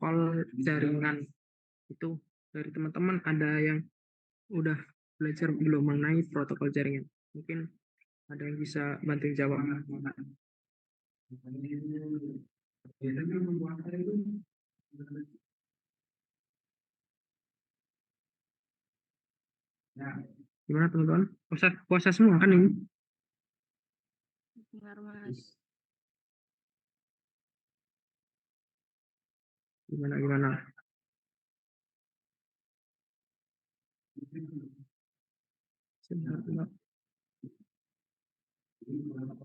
protokol jaringan itu dari teman-teman ada yang udah belajar belum mengenai protokol jaringan? Mungkin ada yang bisa bantu jawab. Gimana teman-teman? Puasa semua kan ini? Dengar, Mas. Gimana? Sebentar.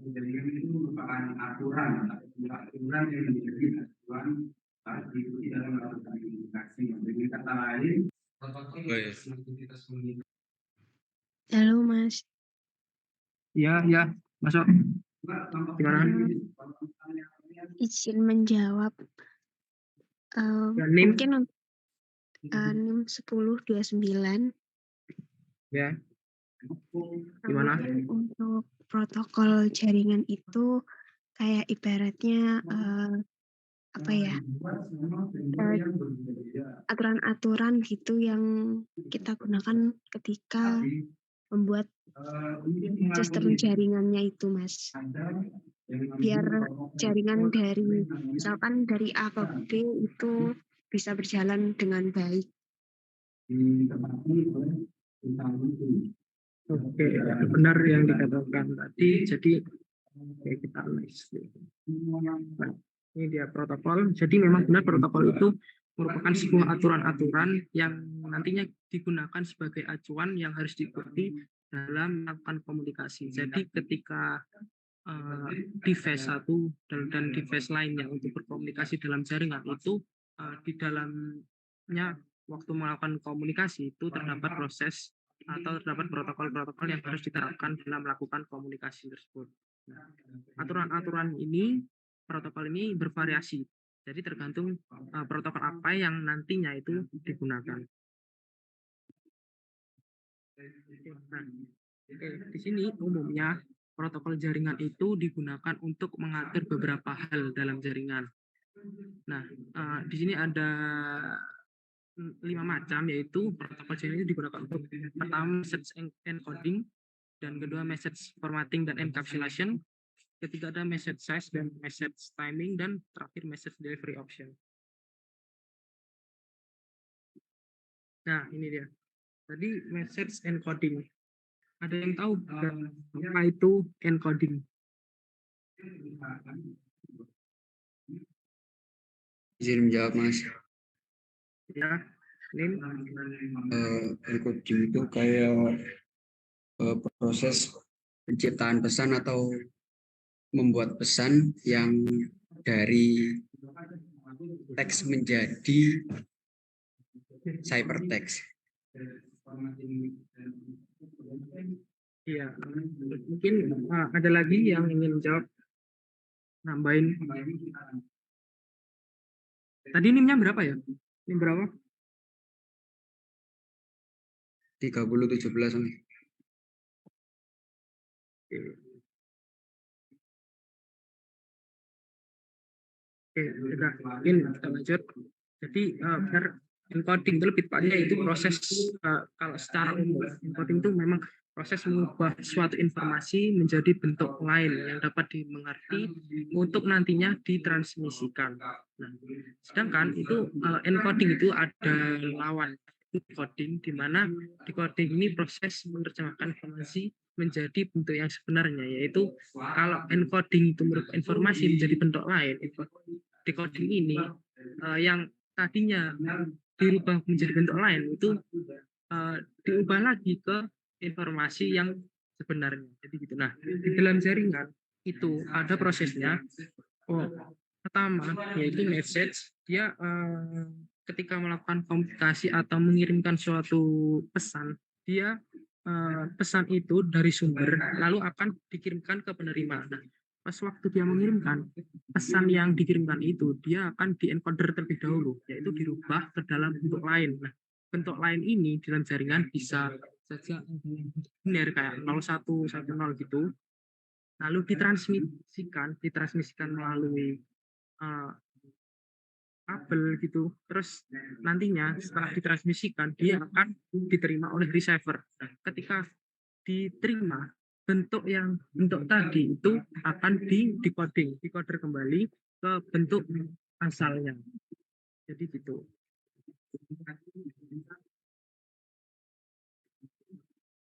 Jaringan itu merupakan aturan yang menjadi acuan harus diikuti dalam melakukan komunikasi. Dengan kata lain, Halo, Mas. Ya, masuk. Gimana? Izin menjawab. Ya, NIM. Mungkin untuk NIM 1029. Ya. Gimana? Untuk protokol jaringan itu kayak ibaratnya aturan-aturan gitu yang kita gunakan ketika membuat sistem jaringannya itu, Mas. Biar jaringan misalkan dari A ke B itu bisa berjalan dengan baik. Oke, benar yang dikatakan tadi. Jadi kita analis. Nah, ini dia protokol. Jadi memang benar protokol itu merupakan sebuah aturan-aturan yang nantinya digunakan sebagai acuan yang harus diikuti dalam melakukan komunikasi. Jadi ketika device satu dan device lainnya untuk berkomunikasi dalam jaringan itu di dalamnya waktu melakukan komunikasi itu terdapat proses atau terdapat protokol-protokol yang harus diterapkan dalam melakukan komunikasi tersebut. Nah, aturan-aturan ini, protokol ini bervariasi. Jadi tergantung protokol apa yang nantinya itu digunakan. Nah, di sini umumnya protokol jaringan itu digunakan untuk mengatur beberapa hal dalam jaringan. Nah, di sini ada 5 macam, yaitu protokol jaringan itu digunakan untuk pertama message encoding, dan kedua message formatting dan encapsulation, ketiga ada message size dan message timing, dan terakhir message delivery option. Nah, ini dia. Tadi message encoding. Ada yang tahu apa itu encoding? Izin menjawab, Mas. Ya, Lim. Encoding itu kayak proses penciptaan pesan atau membuat pesan yang dari teks menjadi ciphertext. Iya, mungkin ada lagi yang ingin jawab, nambahin. Tadi NIM-nya berapa ya? NIM berapa? 3017. Oke, udah. Mungkin kita lanjut. Jadi biar encoding itu lebih tepatnya itu proses kalau secara umum encoding itu memang proses mengubah suatu informasi menjadi bentuk lain yang dapat dimengerti untuk nantinya ditransmisikan. Nah, sedangkan itu encoding itu ada lawan decoding, di mana decoding ini proses menerjemahkan informasi menjadi bentuk yang sebenarnya, yaitu kalau encoding itu merupakan informasi menjadi bentuk lain, decoding ini yang tadinya dirubah menjadi bentuk lain itu diubah lagi ke informasi yang sebenarnya. Jadi gitu. Nah, di dalam jaringan itu ada prosesnya. Pertama yaitu message. Dia ketika melakukan komunikasi atau mengirimkan suatu pesan, dia pesan itu dari sumber lalu akan dikirimkan ke penerima. Nah, pas waktu dia mengirimkan pesan yang dikirimkan itu, dia akan diencoder terlebih dahulu, yaitu dirubah ke dalam bentuk lain. Nah, bentuk lain ini di dalam jaringan bisa saja biner kayak 0110 gitu, lalu ditransmisikan melalui kabel gitu. Terus nantinya setelah ditransmisikan dia akan diterima oleh receiver. Nah, ketika diterima bentuk tadi itu akan decoder kembali ke bentuk asalnya. Jadi gitu.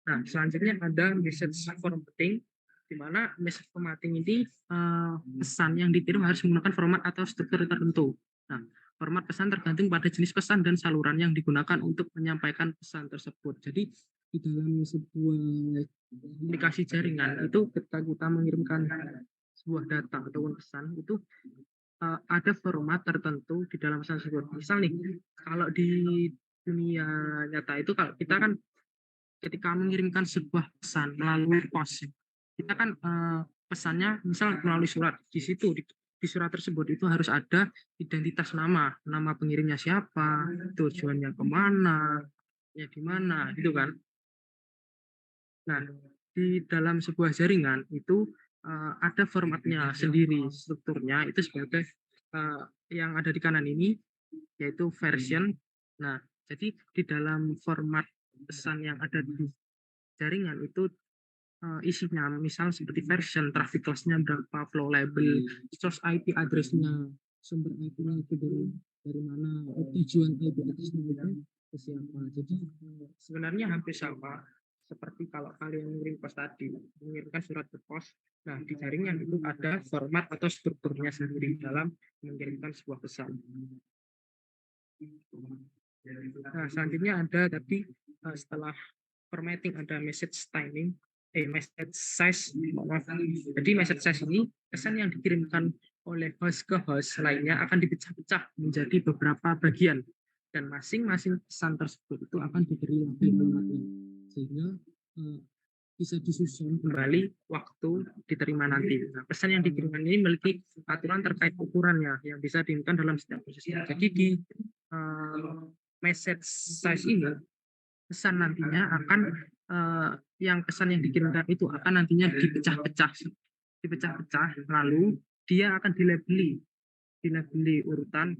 Nah, selanjutnya ada message formatting, di mana message formatting ini pesan yang dikirim harus menggunakan format atau struktur tertentu. Nah, format pesan tergantung pada jenis pesan dan saluran yang digunakan untuk menyampaikan pesan tersebut. Jadi di dalam sebuah aplikasi jaringan itu ketika kita mengirimkan sebuah data ataupun pesan itu ada format tertentu di dalam pesan tersebut. Misal nih, kalau di dunia nyata itu kalau kita kan ketika mengirimkan sebuah pesan melalui pos, kita kan pesannya misal melalui surat. Di situ di surat tersebut itu harus ada identitas nama pengirimnya siapa, tujuannya kemana, ya di mana, gitu kan. Nah, di dalam sebuah jaringan itu ada formatnya sendiri, strukturnya itu sebagai yang ada di kanan ini yaitu version. Nah, jadi di dalam format pesan yang ada di jaringan itu isinya misal seperti version, traffic class-nya berapa, flow label, source IP address-nya, sumber IP-nya itu dari mana, tujuan IP address-nya itu ke siapa. Jadi sebenarnya hampir sama seperti kalau kalian mengirim pos tadi, mengirimkan surat ke pos. Nah, di jaringan itu ada format atau strukturnya sendiri dalam mengirimkan sebuah pesan. Nah, selanjutnya ada tadi setelah formatting ada message timing, message size. Maaf. Jadi message size ini pesan yang dikirimkan oleh host ke host lainnya akan dipecah-pecah menjadi beberapa bagian dan masing-masing pesan tersebut itu akan diberi label alamatnya sehingga bisa disusun kembali waktu diterima nanti. Nah, pesan yang dikirimkan ini memiliki aturan terkait ukurannya yang bisa diinginkan dalam setiap prosesnya. Jadi di message size ini pesan nantinya akan yang pesan yang dikirimkan itu akan nantinya dipecah-pecah lalu dia akan dilabeli urutan.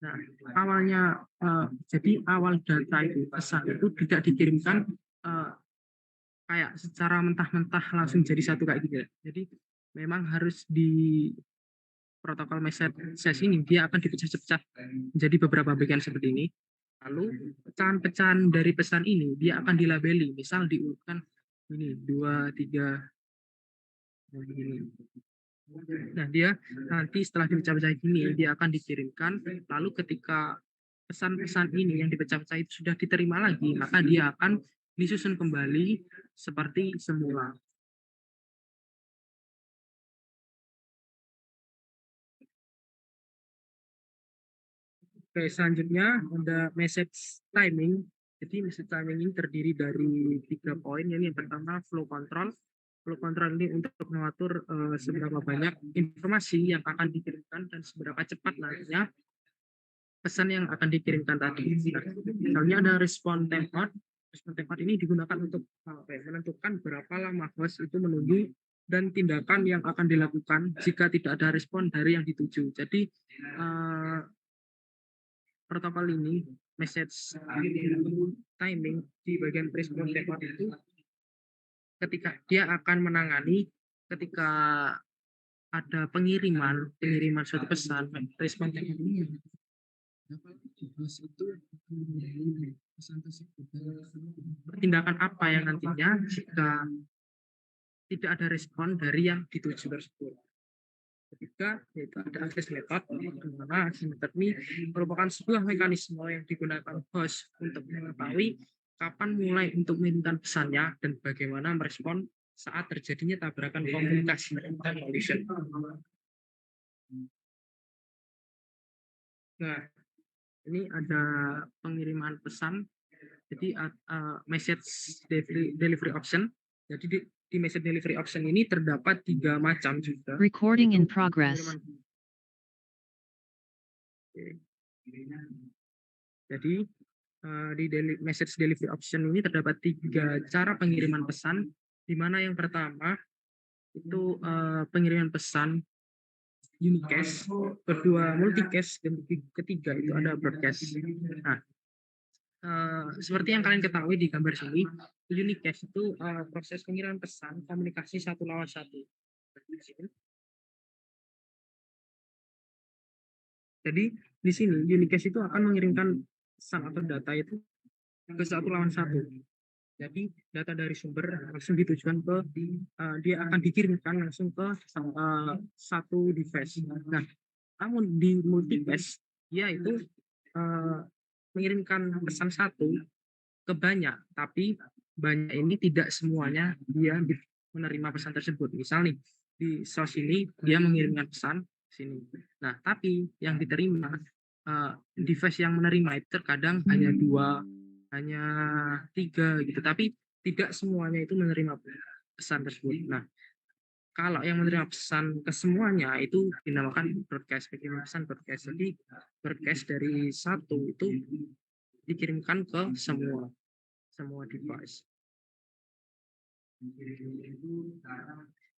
Nah, awalnya jadi awal data itu pesan itu tidak dikirimkan kayak secara mentah-mentah langsung jadi satu kayak gitu. Jadi memang harus di protokol message ini dia akan dipecah-pecah menjadi beberapa bagian seperti ini. Lalu pecahan-pecahan dari pesan ini dia akan dilabeli, misal diurutkan ini 2, 3 begini. Nah, dia nanti setelah dipecah-pecah gini dia akan dikirimkan, lalu ketika pesan-pesan ini yang dipecah-pecah itu sudah diterima lagi, maka dia akan disusun kembali seperti semula. Oke, selanjutnya ada message timing. Jadi message timing ini terdiri dari 3 poin. Yang pertama flow control. Flow control ini untuk mengatur seberapa banyak informasi yang akan dikirimkan dan seberapa cepat nantinya pesan yang akan dikirimkan tadi. Nah, misalnya ada respon tempat. Respon tempat ini digunakan untuk menentukan berapa lama host itu menunggu dan tindakan yang akan dilakukan jika tidak ada respon dari yang dituju. Jadi protokol ini message timing di bagian respon tempat itu ketika dia akan menangani ketika ada pengiriman suatu pesan respon tempat ini itu pesan tersebut tindakan apa yang nantinya jika tidak ada respon dari yang dituju tersebut. Ketiga, yaitu ada access method, di mana access method ini merupakan sebuah mekanisme yang digunakan host untuk mengetahui kapan mulai untuk mengirimkan pesannya dan bagaimana merespon saat terjadinya tabrakan komunikasi dan collision. Nah, ini ada pengiriman pesan, jadi message delivery option. Jadi di message delivery option ini terdapat 3 macam juga. Recording in progress. Jadi di message delivery option ini terdapat 3 cara pengiriman pesan, di mana yang pertama itu pengiriman pesan unicast, kedua multicast, dan ketiga itu ada broadcast. Nah, seperti yang kalian ketahui di gambar sini, unicast itu proses pengiriman pesan komunikasi satu lawan satu. Jadi di sini unicast itu akan mengirimkan pesan atau data itu ke satu lawan satu. Jadi data dari sumber langsung ditujukan ke dia akan dikirimkan langsung ke satu device. Nah, namun di multicast dia itu mengirimkan pesan satu ke banyak, tapi banyak ini tidak semuanya dia menerima pesan tersebut. Misal nih di source ini dia mengirimkan pesan sini. Nah, tapi yang diterima device yang menerima itu terkadang hanya 2, hanya 3 gitu, tapi tidak semuanya itu menerima pesan tersebut. Nah, kalau yang menerima pesan ke semuanya itu dinamakan broadcast, pengiriman pesan broadcast. Jadi broadcast dari satu itu dikirimkan ke semua device.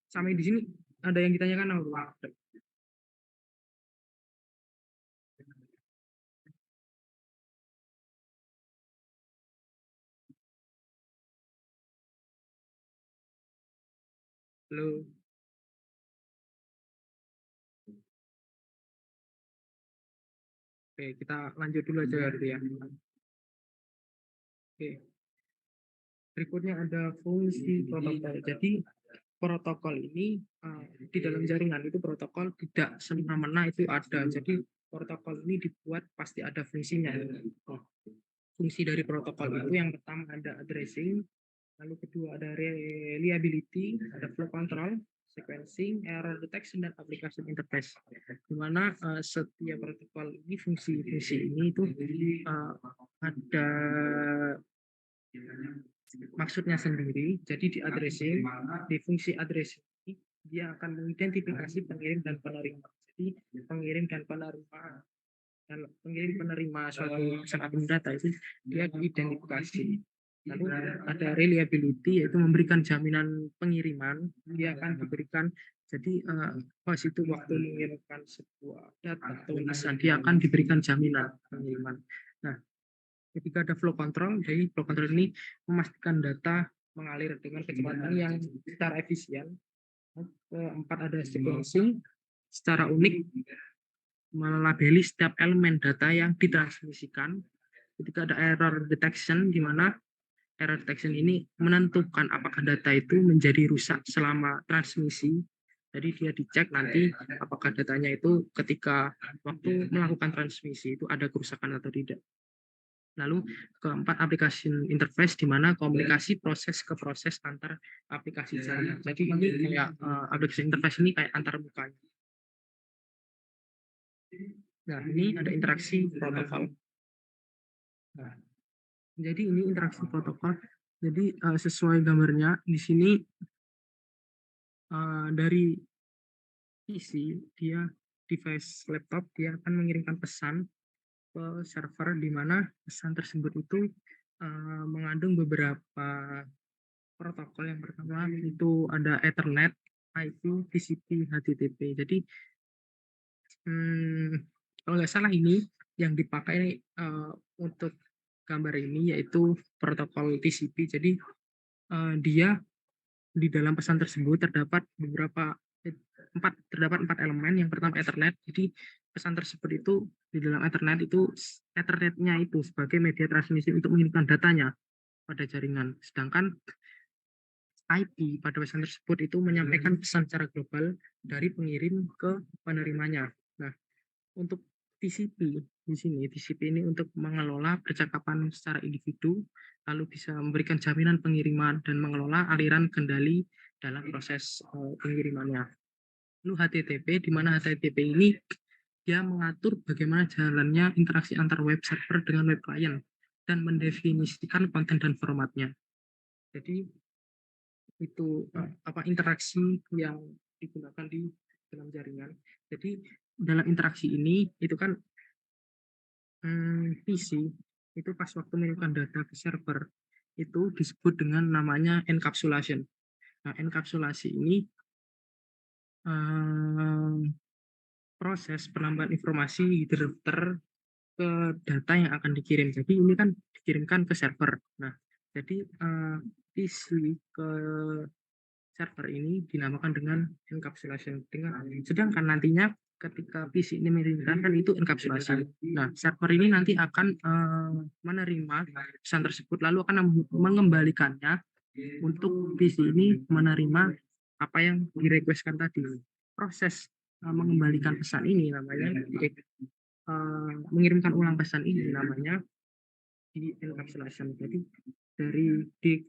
Sampai di sini ada yang ditanyakan apa? Halo. Oke, kita lanjut dulu aja ya. Oke. Berikutnya ada fungsi protokol. Jadi protokol ini di dalam jaringan itu protokol tidak semena-mena itu ada. Jadi protokol ini dibuat pasti ada fungsinya. Fungsi dari protokol itu yang pertama ada addressing, lalu kedua ada reliability, ada flow control, sequencing, error detection, dan application interface. Di mana setiap protokol ini fungsi-fungsi ini itu ada maksudnya sendiri. Jadi di addressing, di fungsi addressing ini dia akan mengidentifikasi pengirim dan penerima. Jadi pengirim dan penerima suatu pesan admin data itu dia diidentifikasi. Lalu ada reliability, yaitu memberikan jaminan pengiriman. Dia akan diberikan, jadi pas itu waktu mengirimkan sebuah data atau pesan, dia akan diberikan jaminan pengiriman. Nah, ketika ada flow control, jadi flow control ini memastikan data mengalir dengan kecepatan yang secara efisien. Keempat ada sequencing, secara unik melabeli setiap elemen data yang ditransmisikan. Ketika ada error detection, di mana error detection ini menentukan apakah data itu menjadi rusak selama transmisi. Jadi dia dicek nanti apakah datanya itu ketika waktu melakukan transmisi itu ada kerusakan atau tidak. Lalu keempat, application interface, di mana komunikasi proses ke proses antar aplikasi jaringan. Jadi ini kayak application interface ini kayak antar mukanya. Nah, ini ada interaksi protokol. Nah, jadi ini interaksi protokol. Jadi sesuai gambarnya di sini dari PC, dia device laptop, dia akan mengirimkan pesan ke server, di mana pesan tersebut itu mengandung beberapa protokol. Yang pertama itu ada Ethernet, IP, TCP, HTTP. Jadi kalau nggak salah ini yang dipakai untuk gambar ini yaitu protokol TCP. Jadi dia di dalam pesan tersebut terdapat empat elemen. Yang pertama Ethernet. Jadi pesan tersebut itu di dalam Ethernet itu Ethernetnya itu sebagai media transmisi untuk mengirimkan datanya pada jaringan. Sedangkan IP pada pesan tersebut itu menyampaikan pesan secara global dari pengirim ke penerimanya. Nah, untuk TCP di sini, TCP ini untuk mengelola percakapan secara individu, lalu bisa memberikan jaminan pengiriman dan mengelola aliran kendali dalam proses pengirimannya. Lalu HTTP, di mana HTTP ini dia mengatur bagaimana jalannya interaksi antar web server dengan web client dan mendefinisikan konten dan formatnya. Jadi itu interaksi yang digunakan di dalam jaringan. Jadi dalam interaksi ini itu kan PC itu pas waktu mengirimkan data ke server itu disebut dengan namanya encapsulation. Nah, encapsulasi ini proses penambahan informasi di router ke data yang akan dikirim. Jadi ini kan dikirimkan ke server. Nah, jadi PC ke server ini dinamakan dengan encapsulation. Sedangkan nantinya ketika PC ini mengirimkan itu enkapsulasi. Nah, server ini nanti akan menerima pesan tersebut lalu akan mengembalikannya untuk PC ini menerima apa yang direquestkan tadi. Proses mengembalikan pesan ini namanya mengirimkan ulang pesan ini namanya di encapsulation. Jadi dari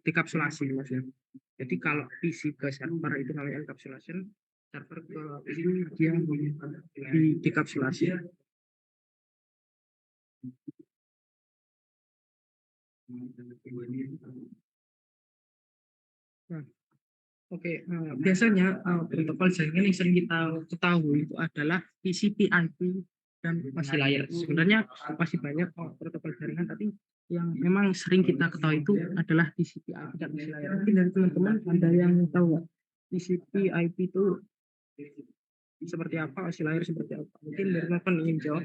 dekapsulasi maksudnya. Jadi kalau PC ke server itu namanya encapsulation, server ke PC dia di dekapsulasi. Nah, oke, biasanya protokol jaringan yang sering kita ketahui itu adalah TCP/IP dan masih layar. Sebenarnya masih banyak protokol jaringan, tapi yang memang sering kita ketahui itu adalah TCP/IP dan masih layar. Mungkin dari teman-teman ada yang tahu nggak TCP/IP itu seperti apa, masih layar seperti apa? Mungkin dari teman-teman ingin jawab.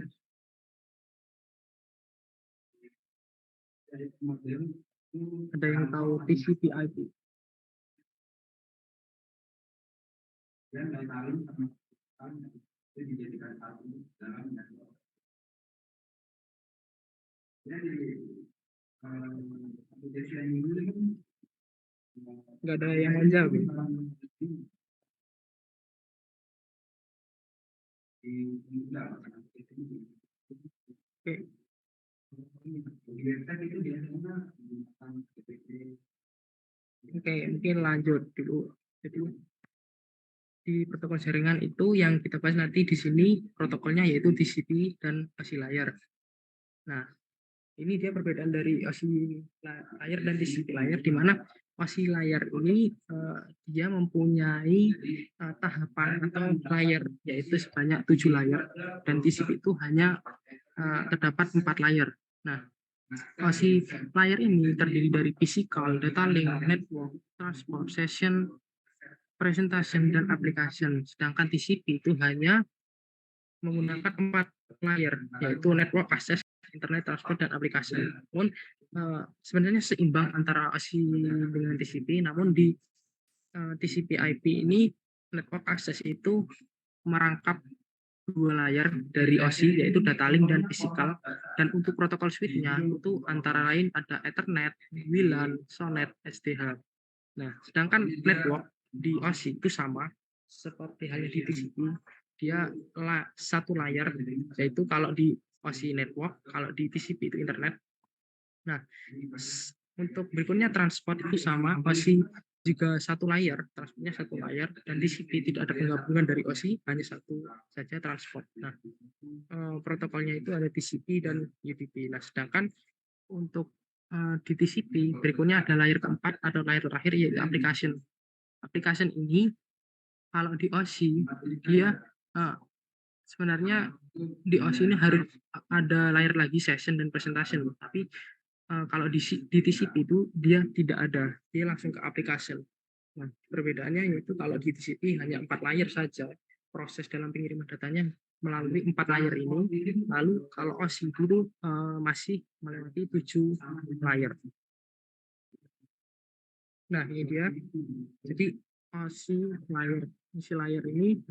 Ada yang tahu TCP/IP? Dan saling sama itu dijadikan satu dalam network. Jadi aplikasi ini Nggak ada yang mau jawab. Oke. Oke, mungkin lanjut dulu. Jadi di protokol jaringan itu yang kita bahas nanti di sini protokolnya yaitu TCP dan OSI layar. Nah, ini dia perbedaan dari OSI layar dan TCP layar, di mana OSI layar ini dia mempunyai tahapan atau layar yaitu sebanyak 7 layar dan TCP itu hanya terdapat 4 layar. Nah, OSI layar ini terdiri dari physical, data link, network, transport, session, presentation, dan application. Sedangkan TCP itu hanya menggunakan 4 layar, yaitu network, access, internet, transport, dan aplikasi. Namun sebenarnya seimbang antara OSI dengan TCP, namun di TCP/IP ini network access itu merangkap 2 layar dari OSI, yaitu data link dan physical. Dan untuk protokol switch-nya itu antara lain ada Ethernet, WLAN, SONET, SDH. Nah, sedangkan network di OSI itu sama seperti halnya di TCP, dia satu layar, yaitu kalau di OSI network, kalau di TCP itu internet. Nah, untuk berikutnya transport itu sama, OSI juga satu layar, transportnya satu layar, dan TCP tidak ada penggabungan dari OSI, hanya satu saja transport. Nah, protokolnya itu ada TCP dan UDP. Nah, sedangkan untuk di TCP berikutnya ada layar keempat atau layar terakhir yaitu application. Application ini kalau di OSI dia sebenarnya di OSI ini harus ada layar lagi session dan presentation, tapi kalau di TCP itu dia tidak ada, dia langsung ke application. Nah, perbedaannya yaitu kalau di TCP hanya 4 layar saja proses dalam pengiriman datanya melalui 4 layar ini, lalu kalau OSI itu masih melewati 7 layar. Nah, ini dia. Jadi OSI layar ini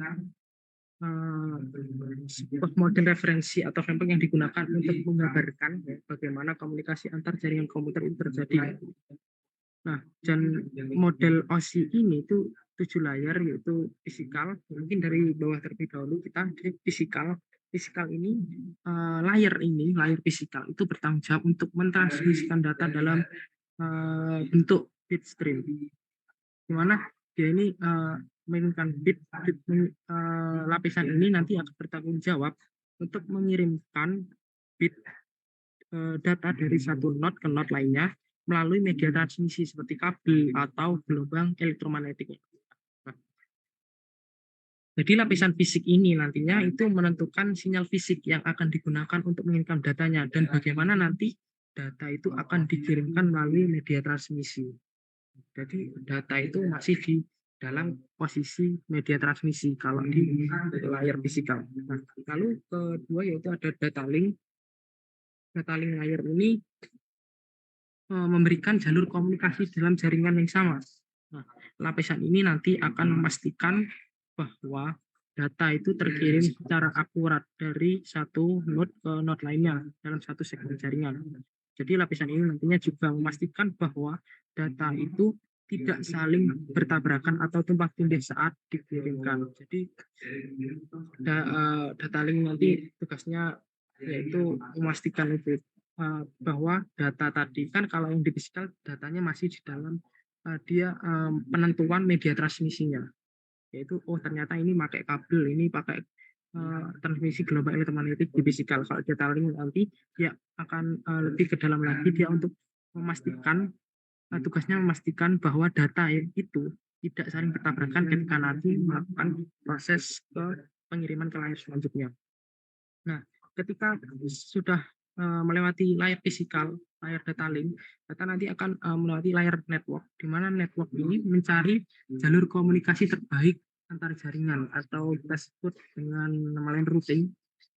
sebuah model referensi atau framework yang digunakan untuk menggambarkan bagaimana komunikasi antar jaringan komputer itu terjadi. Nah, dan model OSI ini itu 7 layar yaitu fisikal. Mungkin dari bawah terlebih dahulu kita di fisikal. Fisikal ini layar fisikal itu bertanggung jawab untuk mentransmisikan data dalam bentuk bit stream. Di mana dia ini mengirimkan lapisan ini nanti akan bertanggung jawab untuk mengirimkan bit data dari satu node ke node lainnya melalui media transmisi seperti kabel atau gelombang elektromagnetik. Nah, jadi lapisan fisik ini nantinya itu menentukan sinyal fisik yang akan digunakan untuk mengirimkan datanya dan bagaimana nanti data itu akan dikirimkan melalui media transmisi. Jadi data itu masih dalam posisi media transmisi kalau di layar fisikal. Nah, lalu kedua yaitu ada data link. Data link layer ini memberikan jalur komunikasi dalam jaringan yang sama. Nah, lapisan ini nanti akan memastikan bahwa data itu terkirim secara akurat dari satu node ke node lainnya dalam satu segmen jaringan. Jadi lapisan ini nantinya juga memastikan bahwa data itu tidak saling bertabrakan atau tumpang tindih saat dikirimkan. Jadi data link nanti tugasnya yaitu memastikan itu bahwa data tadi kan kalau yang di fisikal datanya masih di dalam penentuan media transmisinya, yaitu ternyata ini pakai kabel, ini pakai transmisi gelombang elektromagnetik di fisikal. Kalau data link nanti dia akan lebih ke dalam lagi, dia untuk memastikan tugasnya memastikan bahwa data itu tidak saling bertabrakan ketika nanti melakukan proses ke pengiriman ke layar selanjutnya. Nah, ketika sudah melewati layar fisikal, layar data link, data nanti akan melewati layar network, di mana network ini mencari jalur komunikasi terbaik antar jaringan atau kita sebut dengan nama lain routing.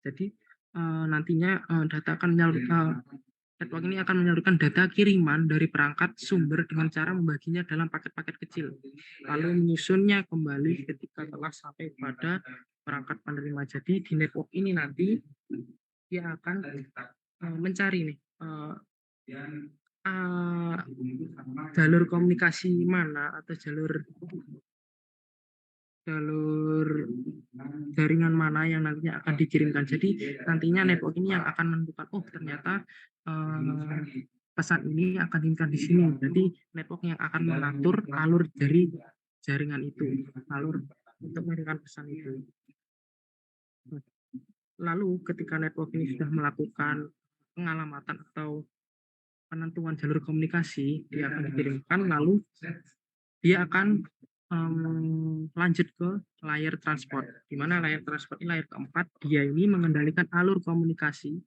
Jadi nantinya network ini akan menyalurkan data kiriman dari perangkat sumber dengan cara membaginya dalam paket-paket kecil, lalu menyusunnya kembali ketika telah sampai pada perangkat penerima. Jadi di network ini nanti dia akan mencari nih jalur komunikasi mana atau jalur jaringan mana yang nantinya akan dikirimkan. Jadi nantinya network ini yang akan menentukan, oh ternyata pesan ini akan dikirimkan di sini. Jadi network yang akan mengatur alur dari jaringan itu, alur untuk mengirimkan pesan itu. Lalu ketika network ini sudah melakukan pengalamatan atau penentuan jalur komunikasi, dia akan dikirimkan, lalu dia akan lanjut ke layar transport, di mana layar transport ini layar keempat, dia ini mengendalikan alur komunikasi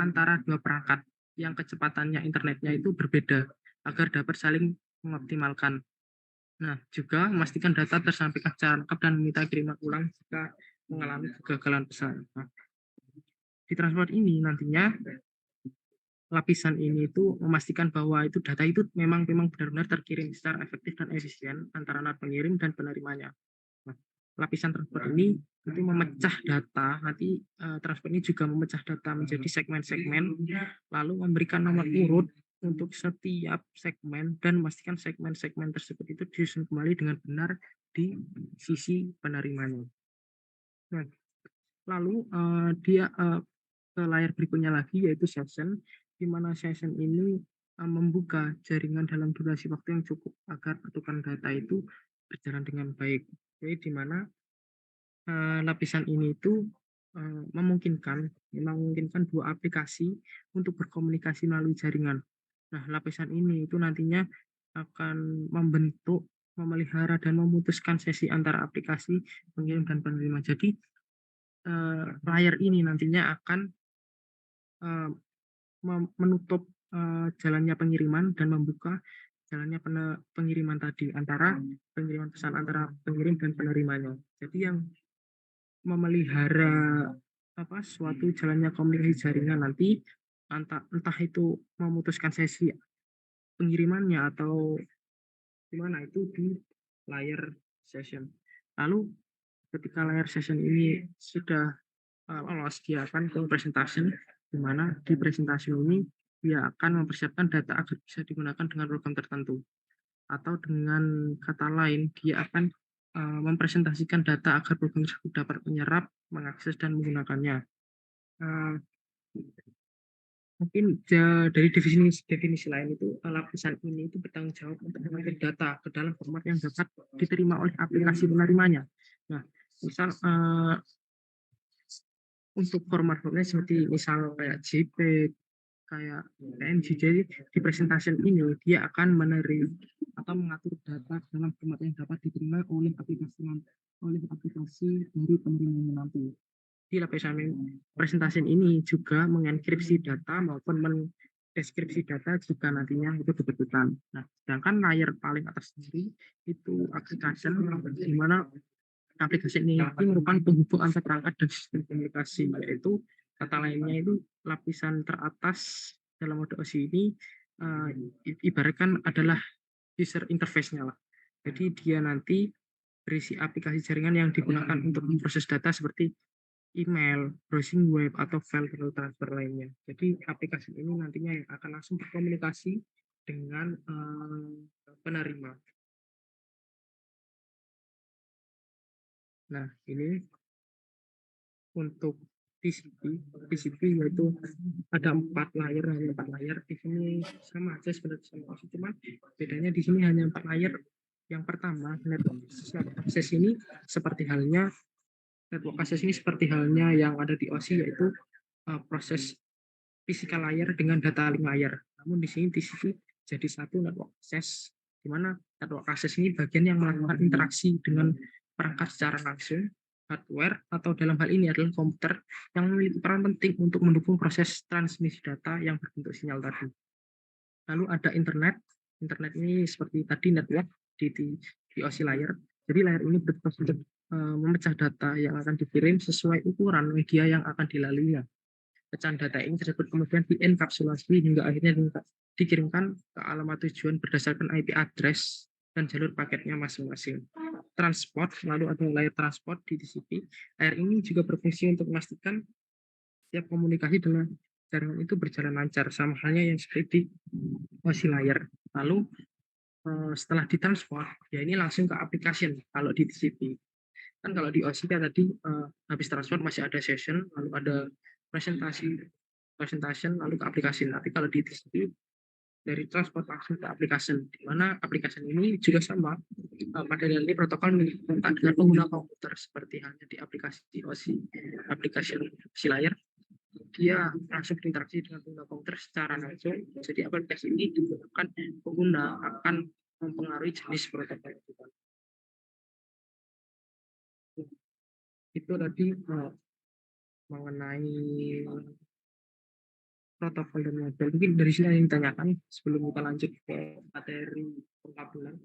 antara dua perangkat yang kecepatannya internetnya itu berbeda agar dapat saling mengoptimalkan. Nah, juga memastikan data tersampaikan secara lengkap dan meminta kiriman ulang jika mengalami kegagalan pesan. Nah, di transport ini nantinya lapisan ini itu memastikan bahwa itu data itu memang benar-benar terkirim secara efektif dan efisien antara node pengirim dan penerimanya. Nah, lapisan transport ini itu memecah data, nanti transport ini juga memecah data menjadi segmen-segmen, lalu memberikan nomor urut untuk setiap segmen dan memastikan segmen-segmen tersebut itu disusun kembali dengan benar di sisi penerimanya. Nah, lalu dia ke layar berikutnya lagi yaitu session, di mana session ini membuka jaringan dalam durasi waktu yang cukup agar pertukaran data itu berjalan dengan baik. Jadi di mana lapisan ini itu memungkinkan dua aplikasi untuk berkomunikasi melalui jaringan. Nah, lapisan ini itu nantinya akan membentuk, memelihara dan memutuskan sesi antara aplikasi pengirim dan penerima. Jadi layar ini nantinya akan menutup jalannya pengiriman dan membuka jalannya pengiriman tadi antara pengiriman pesan antara pengirim dan penerimanya. Jadi yang memelihara suatu jalannya komunikasi jaringan nanti entah itu memutuskan sesi pengirimannya atau gimana itu di layar session. Lalu ketika layar session ini sudah lolos, dia akan ke presentation, di mana di presentasi ini dia akan mempersiapkan data agar bisa digunakan dengan program tertentu. Atau dengan kata lain, dia akan mempresentasikan data agar program tersebut dapat menyerap, mengakses, dan menggunakannya. Mungkin dari definisi lain itu lapisan ini itu bertanggung jawab untuk mengambil data ke dalam format yang dapat diterima oleh aplikasi penerimanya. Nah, misal untuk format-formatnya seperti misal kayak JPEG, kayak PNG, jadi di presentation ini dia akan menerima atau mengatur data dalam format yang dapat diterima oleh aplikasi dari penerimanya nanti. Di lapisan presentasi ini juga mengenkripsi data maupun deskripsi data jika nantinya itu dibutuhkan. Nah, sedangkan layer paling atas sendiri itu application, di mana aplikasi ini merupakan penghubung antar perangkat dan sistem komunikasi, yaitu kata lainnya itu lapisan teratas dalam mode OSI ini ibaratkan adalah user interface-nya lah. Jadi dia nanti berisi aplikasi jaringan yang digunakan untuk memproses data seperti email, browsing web, atau file transfer lainnya. Jadi aplikasi ini nantinya yang akan langsung berkomunikasi dengan penerima. Nah, ini untuk TCP yaitu ada 4 layer, hanya 4 layer. Di sini sama aja sebenarnya sama OSI, cuman bedanya di sini hanya 4 layer. Yang pertama, network access ini seperti halnya yang ada di OSI, yaitu proses physical layer dengan data link layer. Namun di sini TCP jadi satu network access, di mana network access ini bagian yang melakukan interaksi dengan perangkat secara langsung, hardware, atau dalam hal ini adalah komputer yang memiliki peran penting untuk mendukung proses transmisi data yang berbentuk sinyal tadi. Lalu ada internet. Internet ini seperti tadi network di OSI layer. Jadi layer ini bertujuan untuk memecah data yang akan dikirim sesuai ukuran media yang akan dilaluinya. Pecahan data ini tersebut kemudian dienkapsulasi hingga akhirnya dikirimkan ke alamat tujuan berdasarkan IP address dan jalur paketnya masing-masing. Transport, lalu ada layer transport di TCP. Layer ini juga berfungsi untuk memastikan setiap komunikasi dengan jaringan itu berjalan lancar, sama halnya yang seperti di OSI layer. Lalu setelah ditransport, ya ini langsung ke application kalau di TCP. Kan kalau di OSI kan tadi habis transport masih ada session, lalu ada presentation, lalu ke aplikasi. Tapi kalau di TCP dari transport langsung ke aplikasi, di mana aplikasi ini juga sama pada ini protokol kontak dengan pengguna komputer seperti halnya di aplikasi OSI, aplikasi OSI layer, dia langsung berinteraksi dengan pengguna komputer secara langsung. Jadi aplikasi ini digunakan pengguna akan mempengaruhi jenis protokol itu tadi mengenai protokol dan model. Mungkin dari sini yang ditanyakan sebelum kita lanjut ke materi pengkabulan.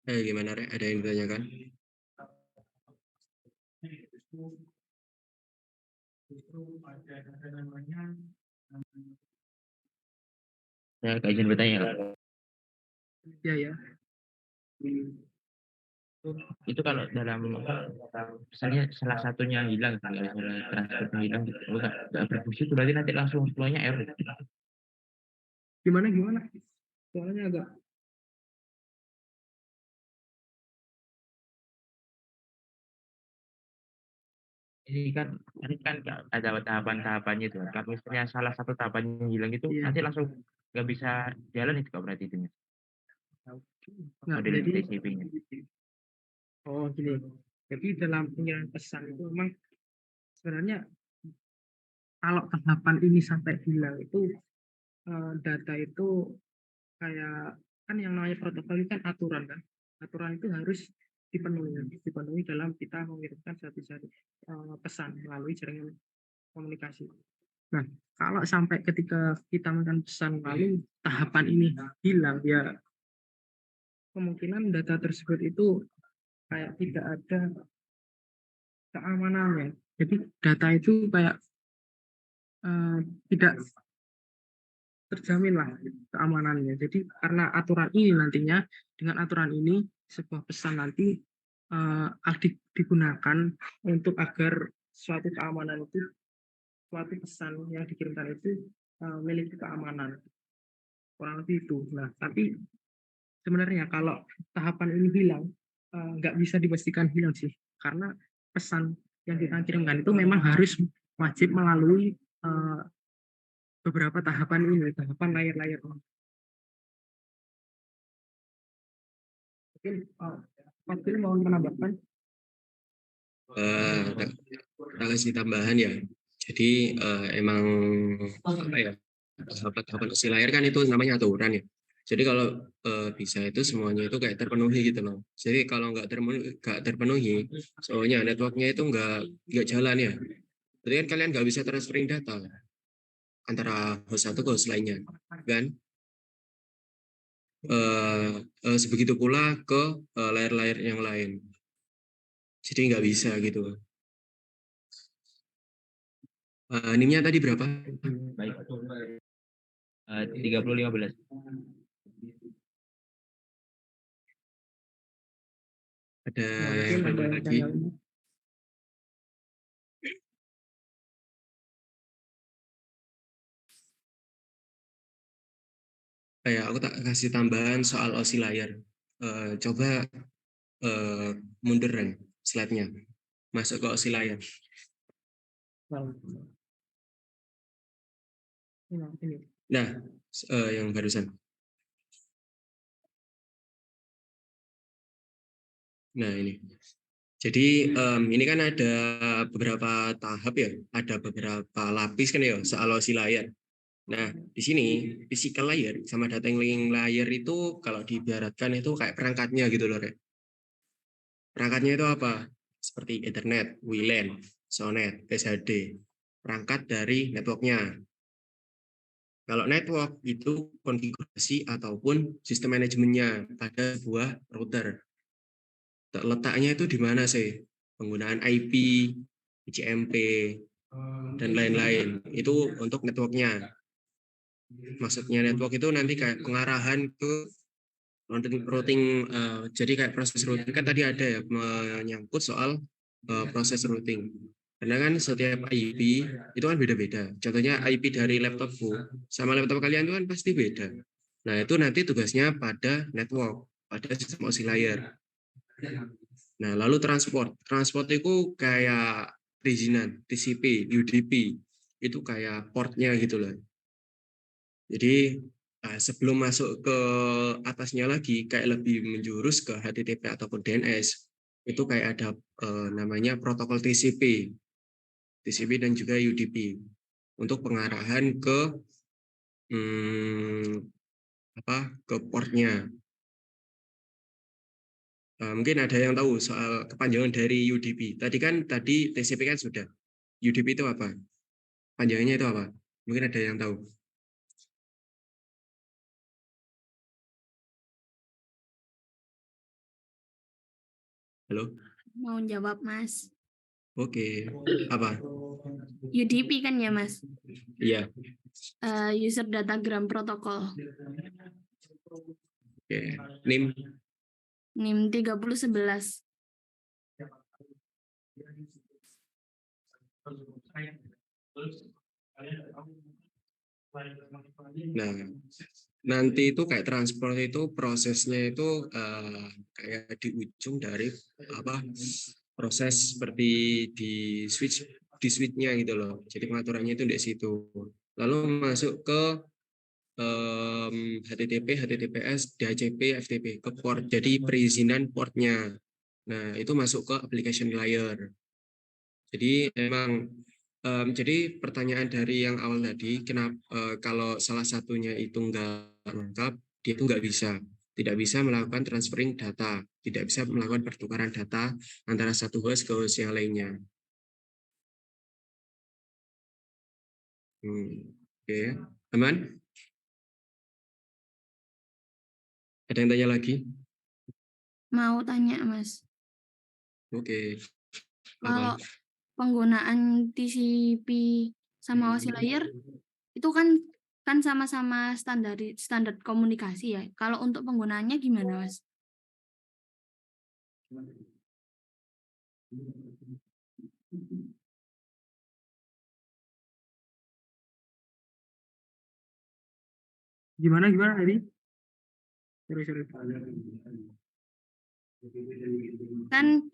Gimana, Rek? Ada yang ditanyakan? Saya izin bertanya. Ya. Itu kalau dalam misalnya salah satunya hilang, misalnya transportnya hilang, gitu, nggak berfungsi, itu berarti nanti langsung flownya error. Gimana? Soalnya agak ini kan ada tahapan-tahapannya itu. Kalau misalnya salah satu tahapannya hilang itu, iya. nanti langsung nggak bisa jalan itu kok berarti itu. Nah, Model jadi TCP-nya. oh gini. Jadi dalam pengiriman pesan itu memang sebenarnya kalau tahapan ini sampai hilang itu data itu kayak kan yang namanya protokol itu kan aturan kan. Aturan itu harus dipenuhi dalam kita mengirimkan satu pesan melalui jaringan komunikasi. Nah, kalau sampai ketika kita mengirimkan pesan lalu tahapan ini hilang, ya kemungkinan data tersebut itu kayak tidak ada keamanannya. Jadi data itu kayak tidak terjamin lah keamanannya. Jadi karena aturan ini nantinya, dengan aturan ini sebuah pesan nanti digunakan untuk agar suatu keamanan itu, suatu pesan yang dikirimkan itu memiliki keamanan. Kurang lebih itu. Nah, tapi sebenarnya kalau tahapan ini hilang, nggak bisa dipastikan hilang sih. Karena pesan yang kita kirimkan itu memang harus wajib melalui beberapa tahapan ini, tahapan layer-layer. Mungkin Fadil mau menambahkan? Kita kasih tambahan ya. Jadi emang apa ya, tahapan OSI layer kan itu namanya aturan ya. Jadi kalau bisa itu semuanya itu kayak terpenuhi gitu loh. Jadi kalau nggak terpenuhi, soalnya networknya itu nggak jalan ya. Berarti kan kalian nggak bisa transferring data antara host satu ke host lainnya, kan? Sebegitu pula ke layer-layer yang lain. Jadi nggak bisa gitu. NIM-nya tadi berapa? Baik. 3015. Ada Mungkin yang ada perlu yang lagi? lain. Kayak aku tak kasih tambahan soal oscillator. Coba munduran slide-nya. Masuk ke oscillator. Ini. Nah, yang barusan. Nah, ini. Jadi ini kan ada beberapa tahap ya, ada beberapa lapis kan ya soal oscillator. Nah, di sini physical layer sama data link layer itu kalau diibaratkan itu kayak perangkatnya gitu loh, Rek. Perangkatnya itu apa? Seperti Ethernet, WLAN, SONET, SHD. Perangkat dari networknya. Kalau network itu konfigurasi ataupun sistem manajemennya pada sebuah router. Letaknya itu di mana sih? Penggunaan IP, ICMP, dan lain-lain. Itu untuk networknya. Maksudnya network itu nanti kayak pengarahan ke routing, jadi kayak proses routing kan tadi ada ya menyangkut soal proses routing. Karena kan setiap IP itu kan beda-beda. Contohnya IP dari laptopku sama laptop kalian itu kan pasti beda. Nah, itu nanti tugasnya pada network, pada sistem oscillator. Nah, lalu transport. Transport itu kayak perizinan, TCP, UDP. Itu kayak portnya gitu loh. Jadi sebelum masuk ke atasnya lagi, kayak lebih menjurus ke HTTP ataupun DNS, itu kayak ada namanya protokol TCP dan juga UDP untuk pengarahan ke ke portnya. Mungkin ada yang tahu soal kepanjangan dari UDP. Tadi TCP kan sudah. UDP itu apa? Panjangannya itu apa? Mungkin ada yang tahu. Halo? Mau jawab, Mas. Oke. Apa? UDP kan ya, Mas? Iya. User Datagram Protocol. Oke. NIM? NIM 3011. Nah, nanti itu kayak transport itu prosesnya itu kayak di ujung dari proses seperti di switch-nya gitu loh. Jadi pengaturannya itu di situ. Lalu masuk ke HTTP, HTTPS, DHCP, FTP ke port. Jadi perizinan portnya. Nah, itu masuk ke application layer. Jadi memang jadi pertanyaan dari yang awal tadi, kenapa kalau salah satunya itu nggak lengkap, dia itu nggak bisa, tidak bisa melakukan transferring data, tidak bisa melakukan pertukaran data antara satu host ke host yang lainnya. Oke, aman? Ada yang tanya lagi? Mau tanya, Mas. Oke. Kalau penggunaan TCP sama oscillator itu kan sama-sama standar komunikasi ya. Kalau untuk penggunaannya gimana, Mas? Gimana tadi? Sorry. Kan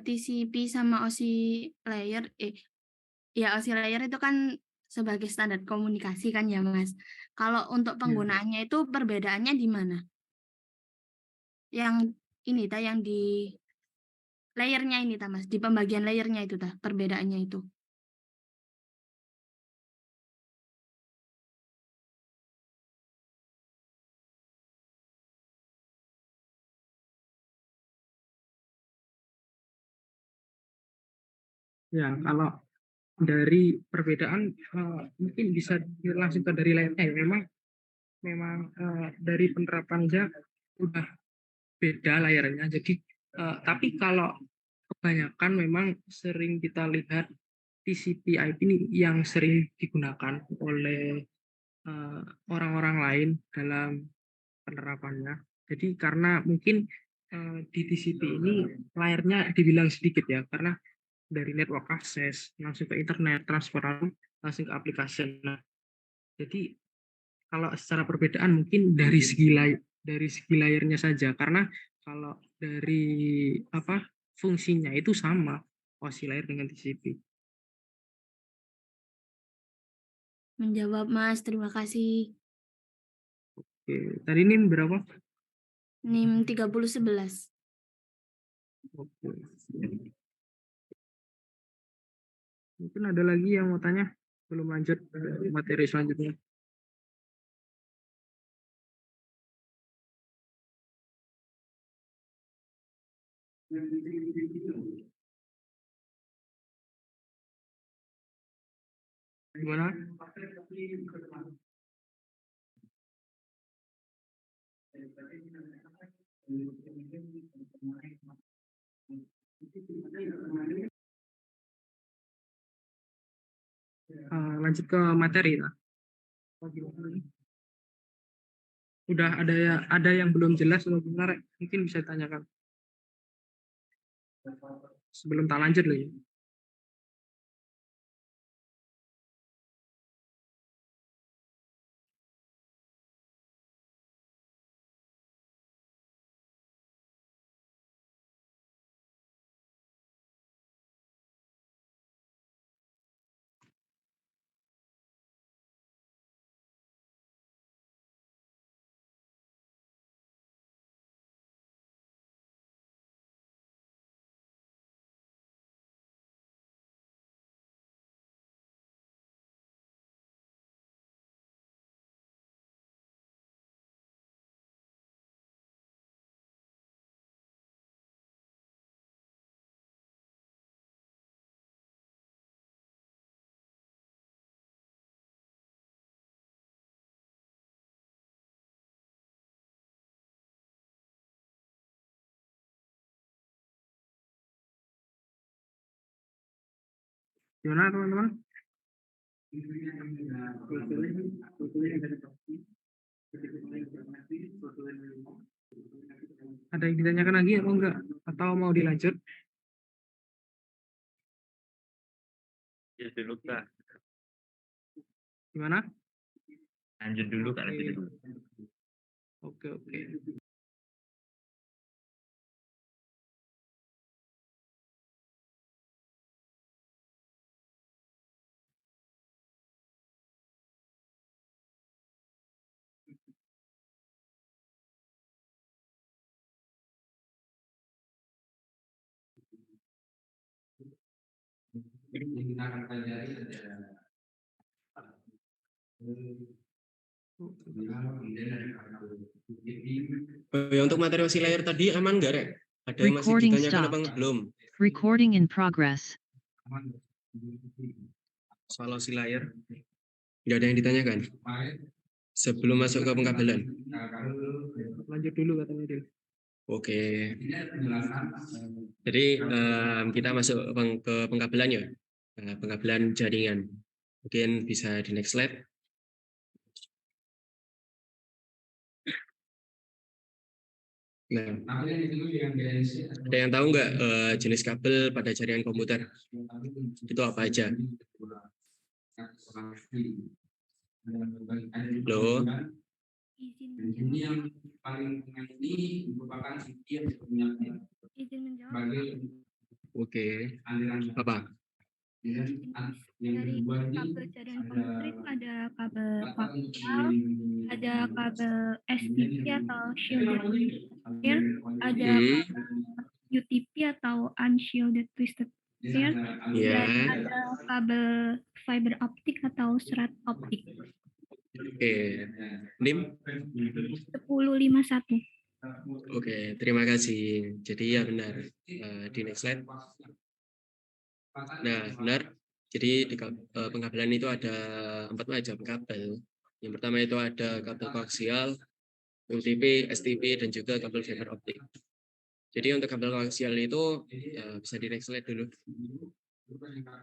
TCP sama oscillator oscillator itu kan sebagai standar komunikasi kan ya, Mas. Kalau untuk penggunaannya itu perbedaannya di mana? Yang ini yang di layernya ini Mas, di pembagian layernya itu perbedaannya itu. Ya, kalau dari perbedaan mungkin bisa langsung ke dari lainnya ya. Memang dari penerapannya udah beda layarnya. Jadi tapi kalau kebanyakan memang sering kita lihat TCP IP ini yang sering digunakan oleh orang-orang lain dalam penerapannya. Jadi karena mungkin di TCP ini layarnya dibilang sedikit ya, karena dari network access langsung ke internet, transfer langsung ke aplikasi. Nah, jadi kalau secara perbedaan mungkin dari segi layarnya saja, karena kalau dari fungsinya itu sama OSI layar dengan TCP. Menjawab Mas, terima kasih. Oke, tadi ini berapa? NIM 3011. Oke. Mungkin ada lagi yang mau tanya? Belum lanjut ke materi selanjutnya. Gimana? Lanjut ke materi. Nah. Udah ada yang belum jelas atau benar, mungkin bisa ditanyakan sebelum tak lanjut lagi. Gimana teman-teman? Ada yang ditanyakan lagi atau enggak? Atau mau dilanjut? Ya dulu Kak, Gimana? lanjut dulu Kak, lanjut dulu. Oke. Yang kita akan pelajari adalah Ya, untuk materi OSI layar tadi aman nggak, Rek? Ada yang masih Recording ditanyakan apa stopped. belum? Recording in progress. Soal OSI layar? Nggak ada yang ditanyakan? Sebelum masuk ke pengkabelan? Lanjut dulu katanya dia. Oke. Jadi kita masuk ke pengkabelan ya. Pengkabelan jaringan. Mungkin bisa di next slide. Nah, ada yang tahu nggak jenis kabel pada jaringan komputer? Itu apa aja? Loh? Ini yang paling tengah ini merupakan sisi yang punya Izin menjawab. Oke. Apa? Dari kabel jaringan komputer itu ada kabel koaksial, ada kabel STP atau shielded pair, ada UTP atau unshielded twisted pair, dan ada kabel fiber optik atau serat optik. Oke. NIM? 1051. Oke, terima kasih. Jadi ya benar. Di next slide. Nah, benar. Jadi di pengkabelan itu ada 4 macam kabel. Yang pertama itu ada kabel koaksial, UTP, STP, dan juga kabel fiber optik. Jadi untuk kabel koaksial itu ya, bisa di next slide dulu.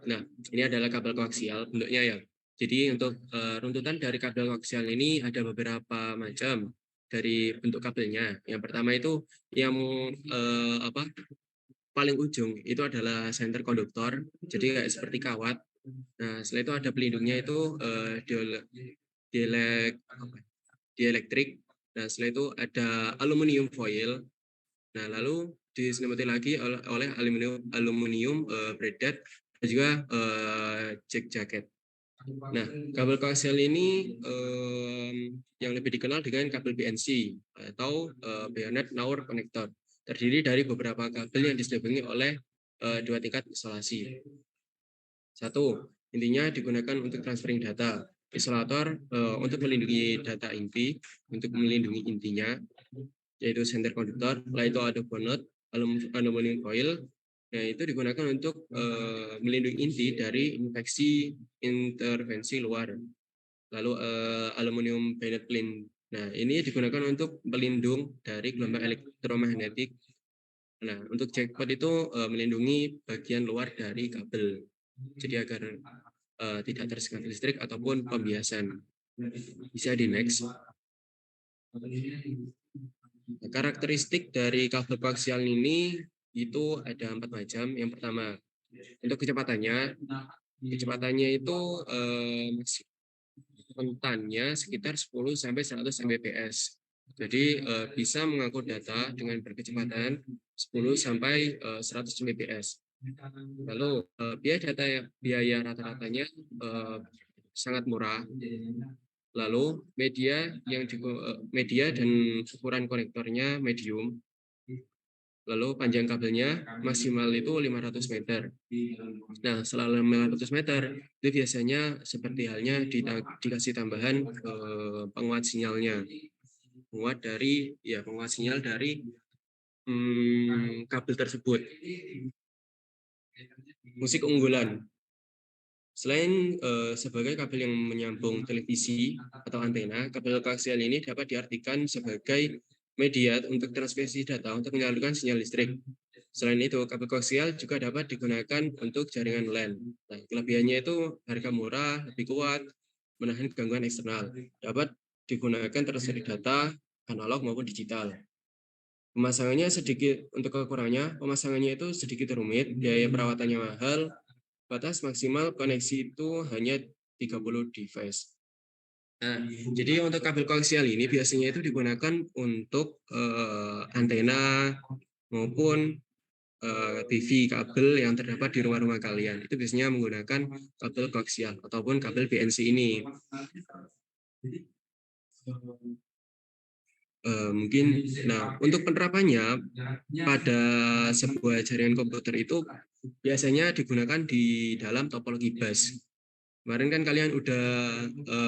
Nah, ini adalah kabel koaksial bentuknya ya. Jadi untuk runtutan dari kabel koaksial ini ada beberapa macam dari bentuk kabelnya. Yang pertama itu yang paling ujung itu adalah center konduktor, jadi kayak seperti kawat. Nah, setelah itu ada pelindungnya itu dieelektrik. Nah, setelah itu ada aluminium foil. Nah, lalu diselimuti lagi oleh aluminium braided dan juga jack jacket. Nah, kabel koaksial ini yang lebih dikenal dengan kabel BNC atau Bayonet Knower Connector, terdiri dari beberapa kabel yang disambungi oleh 2 tingkat isolasi. Satu, intinya digunakan untuk transferring data. Isolator untuk melindungi data inti, untuk melindungi intinya, yaitu center conductor. Lalu itu ada bonnet, aluminium foil. Nah, itu digunakan untuk melindungi inti dari infeksi intervensi luar. Lalu aluminium bayonet plane. Nah, ini digunakan untuk pelindung dari gelombang elektromagnetik. Nah, untuk jackpot itu melindungi bagian luar dari kabel. Jadi agar tidak tersengat listrik ataupun pembiasan. Bisa di next. Karakteristik dari kabel koaksial ini itu ada 4 macam. Yang pertama, untuk kecepatannya itu rentannya sekitar 10 sampai 100 Mbps. Jadi bisa mengangkut data dengan berkecepatan 10 sampai 100 Mbps. Lalu biaya rata-ratanya sangat murah. Lalu media dan ukuran konektornya medium. Lalu panjang kabelnya maksimal itu 500 meter. Nah, setelah 500 meter, itu biasanya seperti halnya dikasih tambahan penguat sinyalnya. Penguat sinyal dari kabel tersebut. Musik unggulan. Selain sebagai kabel yang menyambung televisi atau antena, kabel koaksial ini dapat diartikan sebagai media untuk transmisi data untuk menyalurkan sinyal listrik. Selain itu, kabel koaksial juga dapat digunakan untuk jaringan LAN. Nah, kelebihannya itu harga murah, lebih kuat, menahan gangguan eksternal. Dapat digunakan transfer data analog maupun digital. Pemasangannya untuk kekurangannya, pemasangannya itu sedikit rumit, biaya perawatannya mahal, batas maksimal koneksi itu hanya 30 device. Nah, jadi untuk kabel koaksial ini biasanya itu digunakan untuk antena maupun TV kabel yang terdapat di rumah-rumah kalian. Itu biasanya menggunakan kabel koaksial ataupun kabel BNC ini. Untuk penerapannya pada sebuah jaringan komputer itu biasanya digunakan di dalam topologi bus. Kemarin kan kalian udah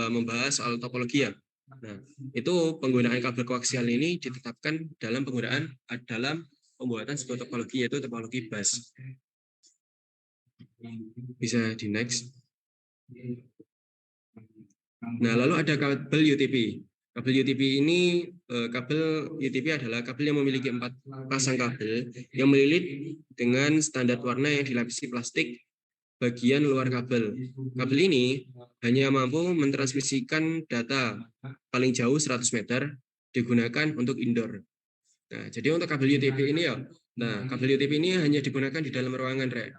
membahas soal topologi ya. Nah, itu penggunaan kabel koaksial ini ditetapkan dalam pembuatan sebuah topologi, yaitu topologi bus. Bisa di next. Nah, lalu ada kabel UTP. Kabel UTP ini, kabel UTP adalah kabel yang memiliki 4 pasang kabel yang melilit dengan standar warna yang dilapisi plastik bagian luar kabel. Kabel ini hanya mampu mentransmisikan data paling jauh 100 meter, digunakan untuk indoor. Nah, jadi untuk kabel UTP ini kabel UTP ini hanya digunakan di dalam ruangan, Rek.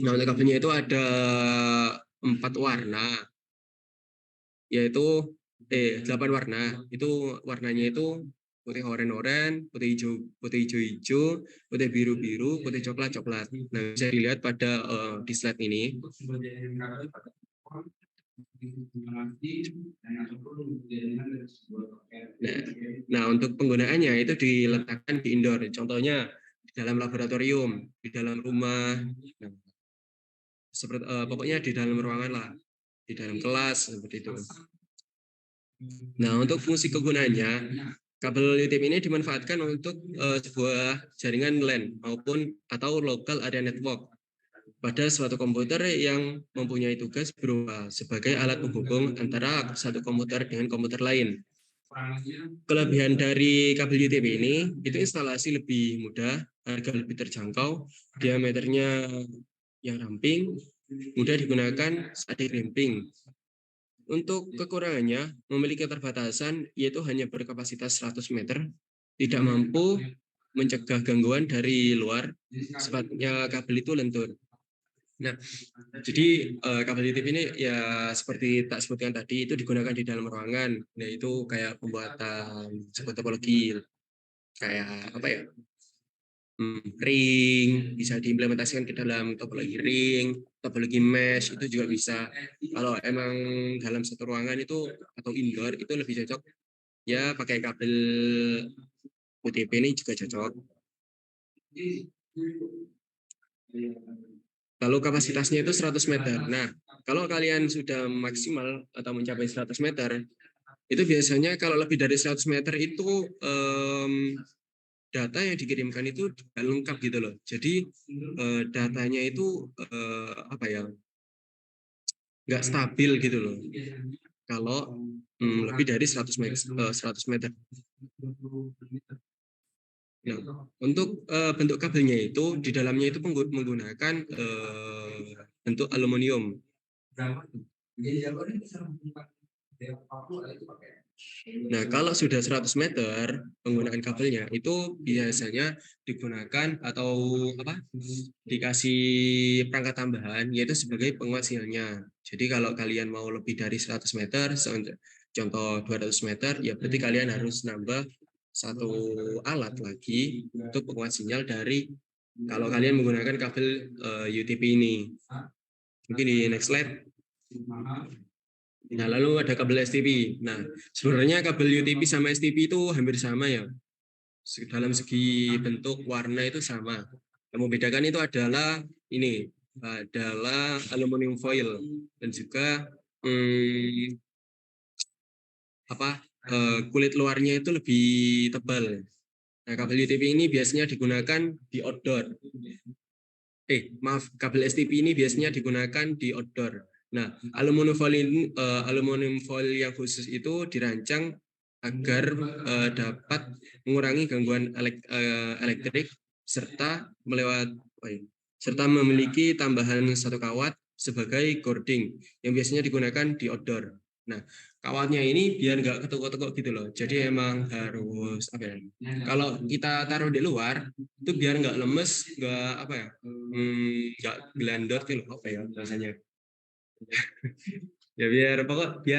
Nah, untuk kabelnya itu ada 4 warna, yaitu 8 warna. Itu warnanya itu putih oranye, putih hijau, putih biru, putih coklat. Nah, bisa dilihat pada di slide ini. Nah, untuk penggunaannya itu diletakkan di indoor. Contohnya di dalam laboratorium, di dalam rumah, pokoknya di dalam ruangan lah, di dalam kelas seperti itu. Nah, untuk fungsi kegunaannya, kabel UTP ini dimanfaatkan untuk sebuah jaringan LAN atau local area network. pada suatu komputer yang mempunyai tugas berupa sebagai alat penghubung antara satu komputer dengan komputer lain. Kelebihan dari kabel UTP ini, itu instalasi lebih mudah, harga lebih terjangkau, diameternya yang ramping, mudah digunakan saat di-crimping. Untuk kekurangannya, memiliki keterbatasan, yaitu hanya berkapasitas 100 meter, tidak mampu mencegah gangguan dari luar, sebabnya kabel itu lentur. Nah, jadi kabel UTP ini ya seperti tak sebutkan tadi, itu digunakan di dalam ruangan. Nah, itu kayak pembuatan sebuah topologi, kayak apa ya, ring, bisa diimplementasikan ke dalam topologi ring, topologi mesh, itu juga bisa. Kalau emang dalam satu ruangan itu, atau indoor, itu lebih cocok, ya pakai kabel UTP ini juga cocok. Kalau kapasitasnya itu 100 meter. Nah, kalau kalian sudah maksimal atau mencapai 100 meter, itu biasanya kalau lebih dari 100 meter itu data yang dikirimkan itu tidak lengkap gitu loh. Jadi datanya itu apa ya, nggak stabil gitu loh. Kalau lebih dari 100 meter. Nah, untuk bentuk kabelnya itu di dalamnya itu menggunakan bentuk aluminium. Nah, kalau sudah 100 meter penggunaan kabelnya itu biasanya digunakan atau apa? Dikasih perangkat tambahan yaitu sebagai penguat sinyalnya. Jadi kalau kalian mau lebih dari 100 meter, contoh 200 meter, ya berarti kalian harus nambah satu alat lagi untuk penguat sinyal dari kalau kalian menggunakan kabel UTP ini. Mungkin di next slide. Nah, lalu ada kabel STP. Nah, sebenarnya kabel UTP sama STP itu hampir sama ya. Dalam segi bentuk, warna itu sama. Yang membedakan itu adalah ini, adalah aluminium foil dan juga kulit luarnya itu lebih tebal. Nah, kabel UTP ini biasanya digunakan di outdoor. Kabel STP ini biasanya digunakan di outdoor. Nah, aluminium foil yang khusus itu dirancang agar dapat mengurangi gangguan elektrik serta memiliki tambahan satu kawat sebagai cording yang biasanya digunakan di outdoor. Nah, kawatnya ini biar nggak ketukuk-tukuk gitu loh. Jadi emang harus apa ya? Kalau kita taruh di luar itu biar nggak lemes, nggak apa ya? Nggak gelandot gitu apa ya rasanya? Ya biar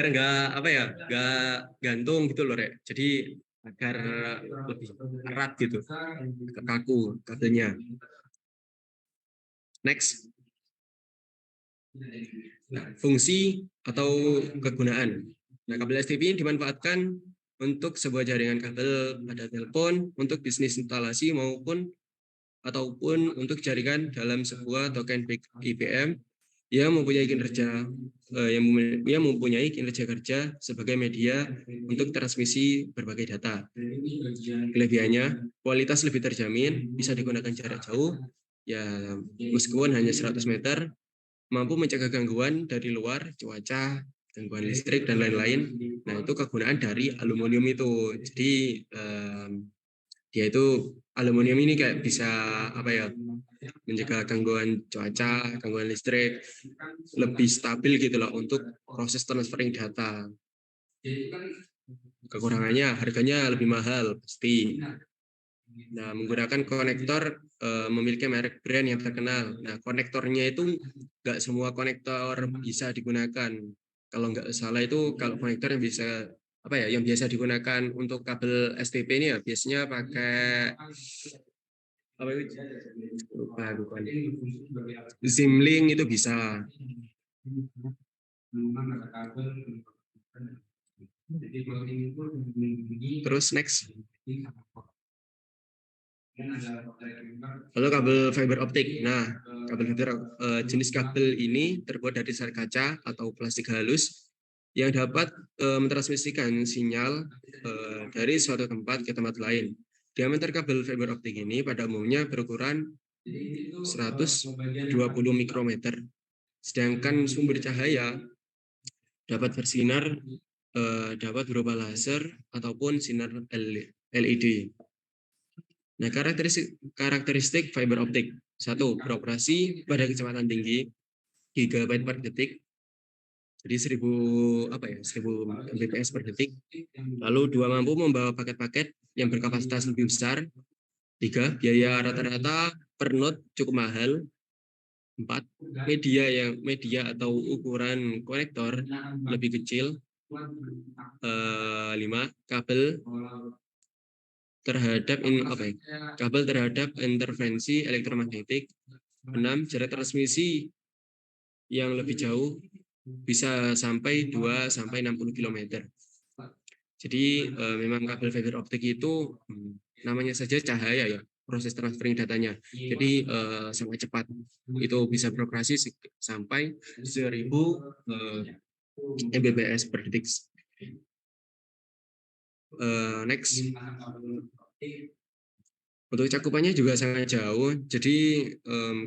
nggak apa ya? Nggak gantung gitu loh, Rek. Jadi agar lebih erat gitu, kaku kabelnya. Next. Nah, fungsi atau kegunaan. Nah, kabel STP ini dimanfaatkan untuk sebuah jaringan kabel pada telepon, untuk bisnis instalasi ataupun untuk jaringan dalam sebuah token IPM yang mempunyai kinerja kerja sebagai media untuk transmisi berbagai data. Kelebihannya, kualitas lebih terjamin, bisa digunakan jarak jauh, ya meskipun hanya 100 meter, mampu mencegah gangguan dari luar, cuaca, gangguan listrik, dan lain-lain. Nah, itu kegunaan dari aluminium itu. Jadi, dia itu aluminium ini kayak bisa apa ya, mencegah gangguan cuaca, gangguan listrik, lebih stabil gitu loh untuk proses transferring data. Kekurangannya, harganya lebih mahal, pasti. Nah, menggunakan konektor memiliki merek brand yang terkenal. Nah, konektornya itu nggak semua konektor bisa digunakan. Kalau nggak salah itu kalau konektor yang bisa apa ya, yang biasa digunakan untuk kabel STP ini ya biasanya pakai apa itu? Lupa. Zimlink itu bisa. Terus next. Lalu kabel fiber optik. Nah, jenis kabel ini terbuat dari sel kaca atau plastik halus yang dapat mentransmisikan sinyal dari suatu tempat ke tempat lain. Diameter kabel fiber optik ini pada umumnya berukuran 120 mikrometer. Sedangkan sumber cahaya dapat bersinar dapat berupa laser ataupun sinar LED. Nah, karakteristik fiber optik. 1. Beroperasi pada kecepatan tinggi GB per detik. Jadi 1000 Mbps per detik. Lalu 2, mampu membawa paket-paket yang berkapasitas lebih besar. 3, biaya rata-rata per node cukup mahal. 4, media atau ukuran konektor lebih kecil. 5, kabel terhadap interferensi elektromagnetik. 6, jarak transmisi yang lebih jauh, bisa sampai 2 sampai 60 km. Jadi memang kabel fiber optik itu namanya saja cahaya ya, proses transferring datanya. Jadi sangat cepat. Itu bisa beroperasi sampai 1000 Mbps per detik. Next. Untuk cakupannya juga sangat jauh. Jadi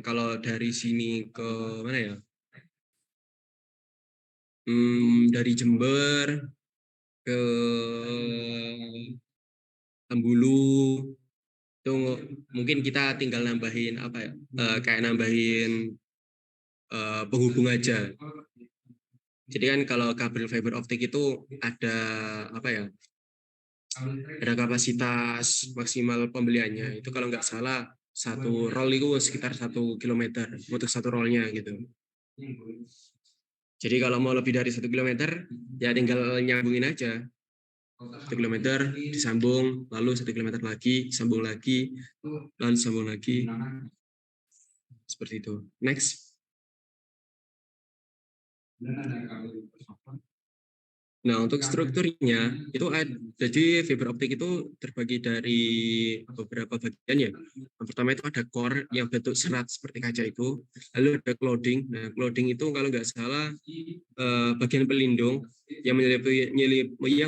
kalau dari sini ke mana ya? Dari Jember ke Ambulu itu mungkin kita tinggal nambahin kayak nambahin penghubung aja. Jadi kan kalau kabel fiber optik itu ada ada kapasitas maksimal pembeliannya itu kalau nggak salah satu roll itu sekitar 1 km untuk satu rollnya gitu. Jadi kalau mau lebih dari 1 km ya tinggal nyambungin aja. 1 km disambung, lalu 1 km lagi, sambung lagi, lalu sambung lagi. Seperti itu. Next. Nah, untuk strukturnya itu jadi fiber optik itu terbagi dari beberapa bagian ya. Yang pertama itu ada core yang bentuk serat seperti kaca itu. Lalu ada clothing. Nah, clothing itu kalau nggak salah bagian pelindung yang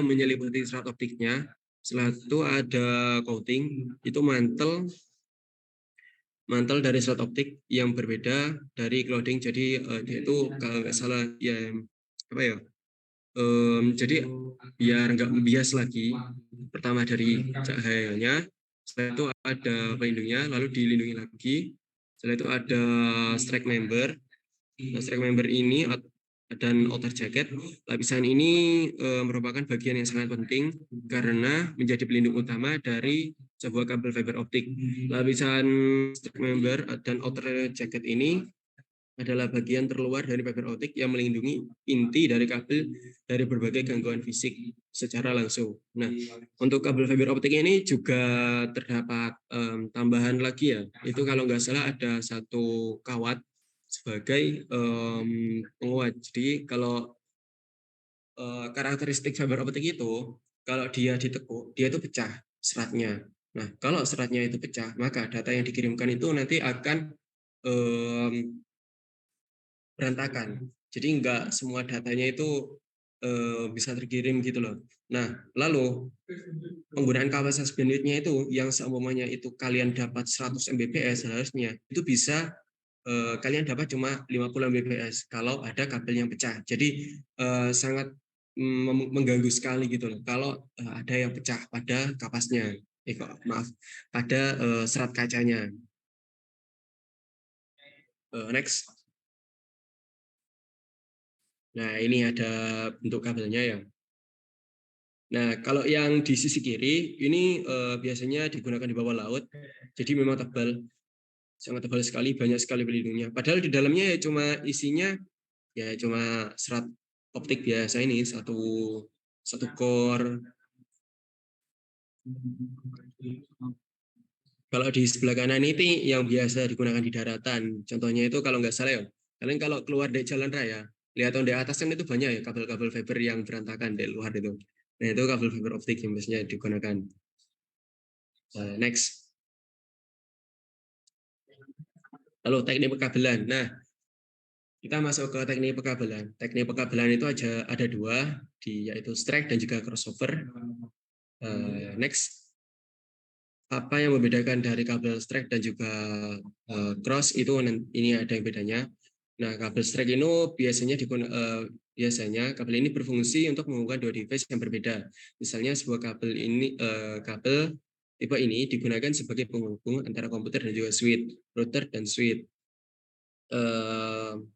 menyelimuti serat optiknya. Setelah itu ada coating, itu mantel dari serat optik yang berbeda dari clothing. Jadi dia itu kalau nggak salah ya jadi biar nggak membias lagi, pertama dari cahayanya, setelah itu ada pelindungnya, lalu dilindungi lagi, setelah itu ada strike member. Nah, strike member ini dan outer jacket, lapisan ini merupakan bagian yang sangat penting karena menjadi pelindung utama dari sebuah kabel fiber optik. Lapisan strike member dan outer jacket ini adalah bagian terluar dari fiber optik yang melindungi inti dari kabel dari berbagai gangguan fisik secara langsung. Nah, untuk kabel fiber optik ini juga terdapat tambahan lagi ya. Itu kalau nggak salah ada satu kawat sebagai penguat. Jadi kalau karakteristik fiber optik itu kalau dia ditekuk, dia itu pecah seratnya. Nah, kalau seratnya itu pecah, maka data yang dikirimkan itu nanti akan berantakan. Jadi enggak semua datanya itu bisa terkirim gitu loh. Nah, lalu penggunaan kapasitas bandwidth-nya itu yang seumpamanya itu kalian dapat 100 Mbps seharusnya itu bisa kalian dapat cuma 50 Mbps kalau ada kabel yang pecah. Jadi sangat mengganggu sekali gitu loh kalau ada yang pecah pada kapasnya. Pada serat kacanya. Next. Nah, ini ada bentuk kabelnya ya. Nah, kalau yang di sisi kiri ini biasanya digunakan di bawah laut. Jadi memang tebal. Sangat tebal sekali, banyak sekali pelindungnya. Padahal di dalamnya ya cuma isinya ya cuma serat optik biasa ini satu core. Kalau di sebelah kanan ini yang biasa digunakan di daratan. Contohnya itu kalau nggak salah ya. Kalian kalau keluar dari jalan raya, lihat di atas kan itu banyak ya kabel-kabel fiber yang berantakan di luar itu. Nah, itu kabel fiber optik yang biasanya digunakan. Next. Lalu teknik pekabelan. Nah, kita masuk ke teknik pekabelan. Teknik pekabelan itu ada dua, yaitu strike dan juga crossover. Next. apa yang membedakan dari kabel strike dan juga cross itu ini ada yang bedanya. Nah, kabel strike ini biasanya kabel ini berfungsi untuk menghubungkan dua device yang berbeda. Misalnya sebuah kabel kabel tipe ini digunakan sebagai penghubung antara komputer dan juga switch, router dan switch.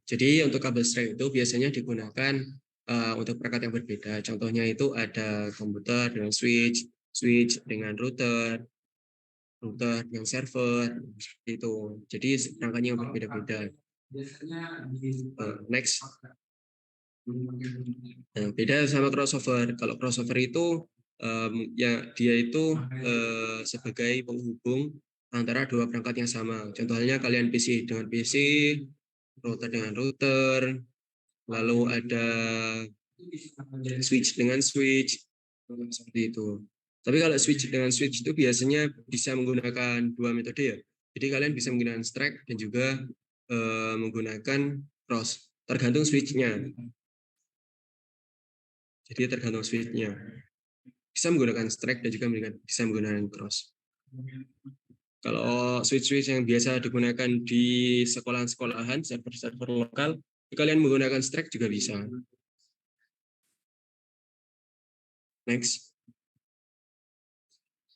Jadi untuk kabel strike itu biasanya digunakan untuk perangkat yang berbeda. Contohnya itu ada komputer dengan switch, switch dengan router dengan server, seperti itu. Jadi perangkatnya yang berbeda-beda. Next. Nah, beda sama crossover. Kalau crossover itu ya dia itu sebagai penghubung antara dua perangkat yang sama. Contohnya kalian PC dengan PC, router dengan router, lalu ada switch dengan switch, seperti itu. Tapi kalau switch dengan switch itu biasanya bisa menggunakan dua metode ya. Jadi kalian bisa menggunakan strike dan juga menggunakan cross, tergantung switch-nya. Jadi tergantung switch-nya. Bisa menggunakan strike dan juga bisa menggunakan cross. Kalau switch-switch yang biasa digunakan di sekolahan-sekolahan, server-server lokal, kalian menggunakan strike juga bisa. Next.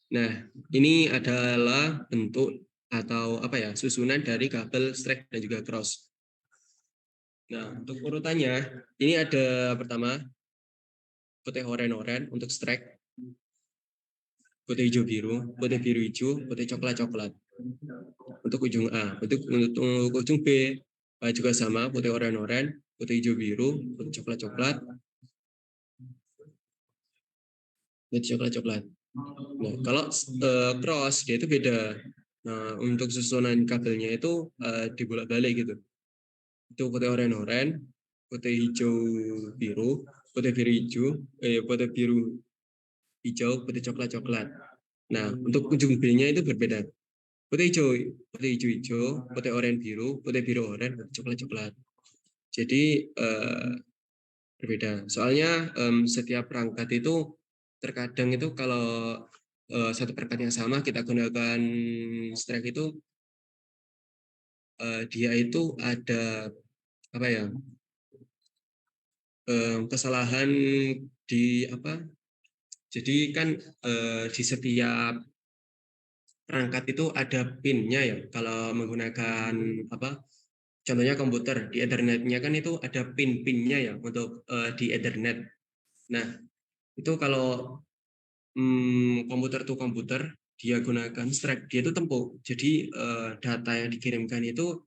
Nah, ini adalah bentuk atau susunan dari kabel strike dan juga cross. Nah, untuk urutannya, ini ada pertama putih oranye untuk strike, putih hijau biru, putih biru hijau, putih coklat. Untuk ujung A, untuk ujung B juga sama, putih oranye, putih hijau biru, putih coklat, putih coklat. Nah, kalau cross dia itu beda. Nah, untuk susunan kabelnya itu dibolak-balik gitu. Itu putih oranye, putih hijau biru, putih biru hijau, putih biru hijau, putih coklat. Nah, untuk ujung B-nya itu berbeda. Putih hijau, putih oranye biru oranye, putih coklat. Jadi berbeda. Soalnya setiap perangkat itu terkadang itu kalau satu perangkat yang sama kita gunakan strike itu dia itu ada kesalahan di jadi kan di setiap perangkat itu ada pin-nya ya. Kalau menggunakan contohnya komputer di Ethernet-nya kan itu ada pin-pinnya ya untuk di Ethernet. Nah, itu kalau komputer to komputer dia gunakan strike, dia itu tempuk. Jadi data yang dikirimkan itu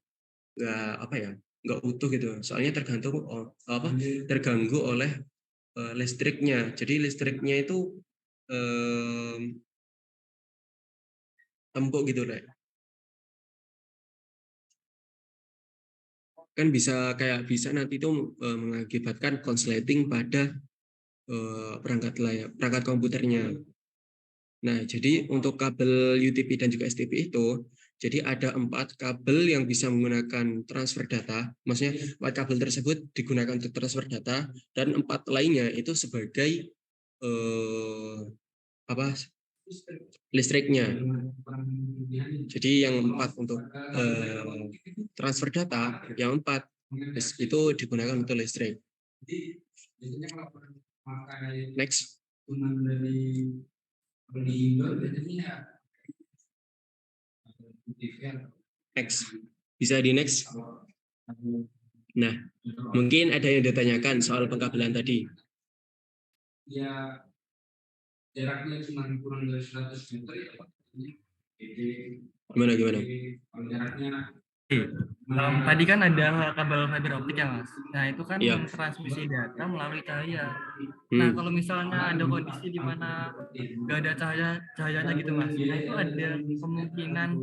nggak utuh gitu. Soalnya terganggu oleh listriknya. Jadi listriknya itu tempuk gitu lah. Kan bisa nanti itu mengakibatkan konsleting pada perangkat komputernya. Nah, jadi untuk kabel UTP dan juga STP itu, jadi ada 4 kabel yang bisa menggunakan transfer data. Maksudnya 4 kabel tersebut digunakan untuk transfer data dan 4 lainnya itu sebagai listriknya. Jadi yang 4 untuk transfer data, yang 4 itu digunakan untuk listrik. Next. Next. Bisa di next. Nah, mungkin ada yang ditanyakan soal pengkabelan tadi. Ya, jaraknya cuma kurang dari 100 meter ya Pak. Gimana? Jaraknya tadi kan ada kabel fiber optik ya Mas. Nah itu kan Iya. transmisi data melalui cahaya. Nah kalau misalnya ada kondisi di mana nggak ada cahayanya gitu Mas, nah itu ada kemungkinan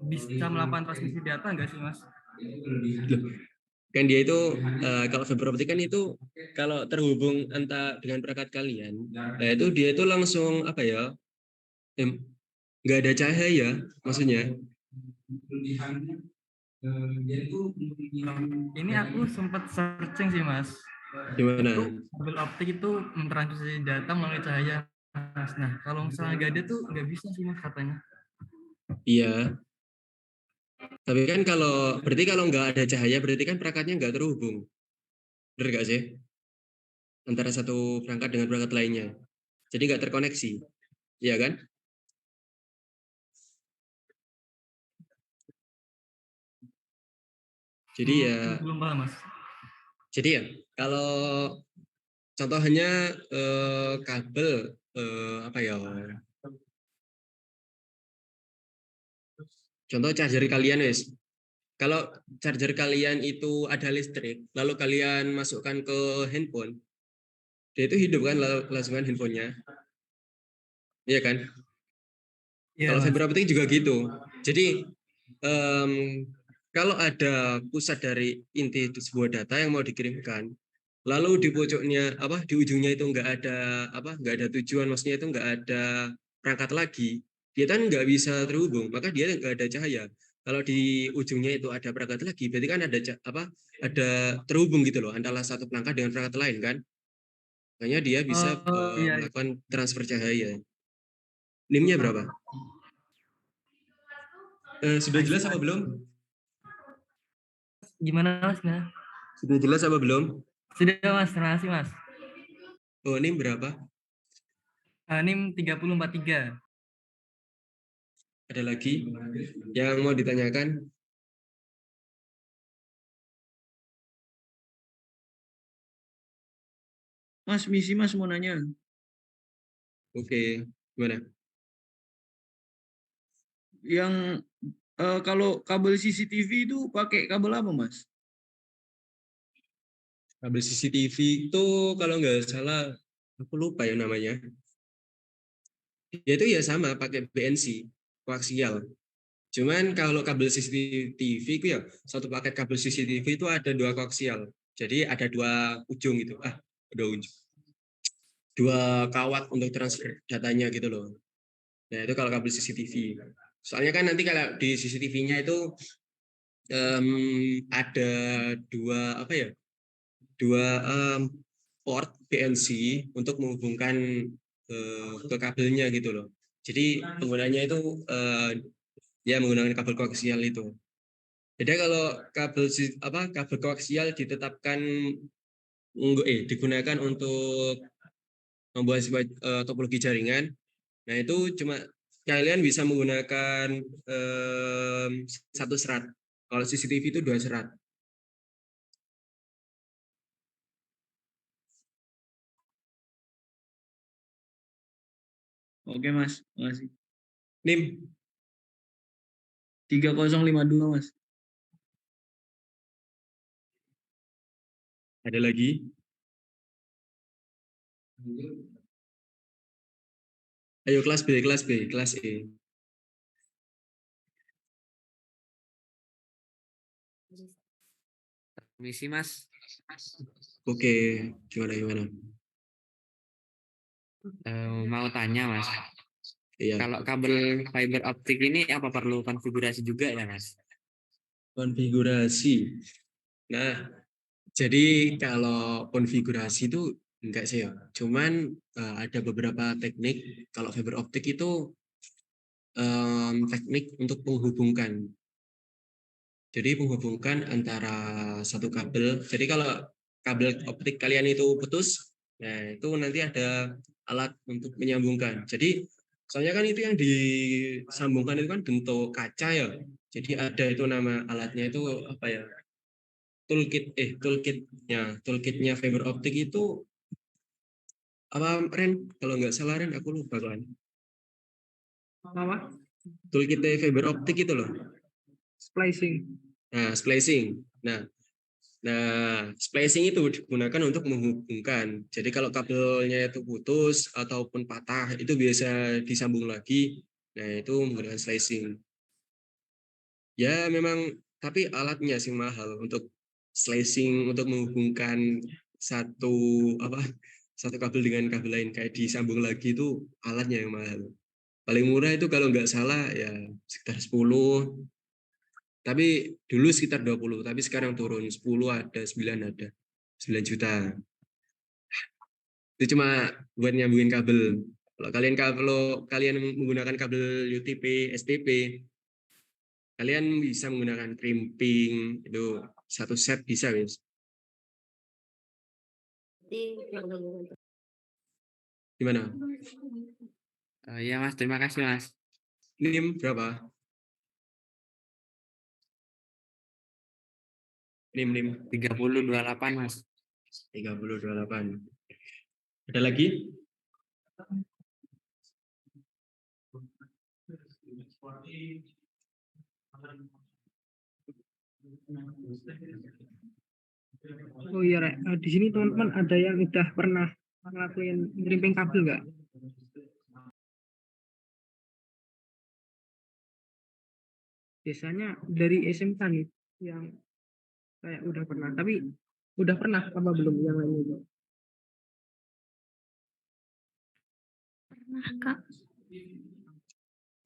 bisa melakukan transmisi data nggak sih Mas? Kan dia itu kalau fiber optik kan itu kalau terhubung entah dengan perangkat kalian, itu dia itu langsung nggak ada cahaya maksudnya. Ini aku sempat searching sih Mas. Gimana? Itu kabel optik itu mentransmisi data melalui cahaya. Mas. Nah, kalau misalnya nggak ada tuh nggak bisa sih Mas katanya. Iya, tapi kan berarti kalau nggak ada cahaya berarti kan perangkatnya nggak terhubung. Benar nggak sih? Antara satu perangkat dengan perangkat lainnya. Jadi nggak terkoneksi. Iya kan? Jadi ya, Belum paham Mas. jadi ya kalau contohnya kabel apa ya? Contoh charger kalian wes. Kalau charger kalian itu ada listrik, lalu kalian masukkan ke handphone, dia itu hidup kan langsungan handphonenya, iya kan? Iya Kalau Mas. fiber optik juga gitu. Jadi em, kalau ada pusat dari inti sebuah data yang mau dikirimkan, lalu di pojoknya di ujungnya itu nggak ada tujuan, maksudnya itu nggak ada perangkat lagi, dia kan nggak bisa terhubung, maka dia nggak ada cahaya. Kalau di ujungnya itu ada perangkat lagi, berarti kan ada terhubung gitu loh antara satu perangkat dengan perangkat lain kan, makanya dia bisa Oh iya. melakukan transfer cahaya. NIM-nya berapa? Sudah jelas apa belum? Gimana Mas? Gimana? Sudah jelas apa belum? Sudah Mas, terima kasih Mas. Oh, NIM berapa? NIM 3043. Ada lagi yang mau ditanyakan? Mas, misi Mas mau nanya. Oke, gimana? Yang kalau kabel CCTV itu pakai kabel apa, Mas? Kabel CCTV itu kalau nggak salah, aku lupa ya namanya. Dia itu ya sama, pakai BNC, koaksial. Cuman kalau kabel CCTV itu ya, satu paket kabel CCTV itu ada dua koaksial. Jadi ada dua ujung gitu. Dua ujung. Dua kawat untuk transfer datanya gitu loh. Nah, itu kalau kabel CCTV. Soalnya kan nanti kalau di CCTV-nya itu ada dua port BNC untuk menghubungkan ke kabelnya gitu loh. Jadi penggunanya itu ya menggunakan kabel koaksial itu. Jadi kalau kabel koaksial ditetapkan digunakan untuk membuat sebuah topologi jaringan. Nah, itu cuma kalian bisa menggunakan satu serat. Kalau CCTV itu dua serat. Oke, Mas. Makasih. NIM 3052, Mas. ada lagi? Ayo kelas B, kelas E. Misi Mas. Oke, gimana? Mau tanya Mas. Iya. Kalau kabel fiber optik ini apa perlu konfigurasi juga ya Mas? Konfigurasi. Nah, jadi kalau konfigurasi itu enggak sih ya. Cuman ada beberapa teknik kalau fiber optik itu teknik untuk menghubungkan. Jadi menghubungkan antara satu kabel. Jadi kalau kabel optik kalian itu putus, nah itu nanti ada alat untuk menyambungkan. Jadi soalnya kan itu yang disambungkan itu kan bentuk kaca ya. Jadi ada itu nama alatnya itu apa ya? Toolkitnya fiber optik itu apa Ren? Kalau nggak salah Ren, aku lupa kan. Apa? Toolkitnya fiber optik itu loh. Splicing. Nah, splicing. Nah, splicing itu digunakan untuk menghubungkan. Jadi kalau kabelnya itu putus ataupun patah, itu biasa disambung lagi. Nah, itu menggunakan splicing. Ya, memang tapi alatnya sih mahal untuk splicing untuk menghubungkan satu kabel dengan kabel lain kayak disambung lagi itu alatnya yang mahal. Paling murah itu kalau nggak salah ya sekitar 10. Tapi dulu sekitar 20, tapi sekarang turun 10 ada, 9 ada. 9 juta. Itu cuma buat nyambungin kabel. Kalau kalian menggunakan kabel UTP, STP, kalian bisa menggunakan crimping, itu satu set bisa, guys. Gimana? Iya Mas, terima kasih Mas. NIM berapa? NIM 3028 Mas. 3028. Ada lagi? Oh iya, Rek. Di sini teman-teman ada yang udah pernah ngelakuin ngerimping kabel nggak? Biasanya dari SMK nih yang kayak udah pernah, tapi udah pernah apa belum yang lain itu? Pernah, Kak.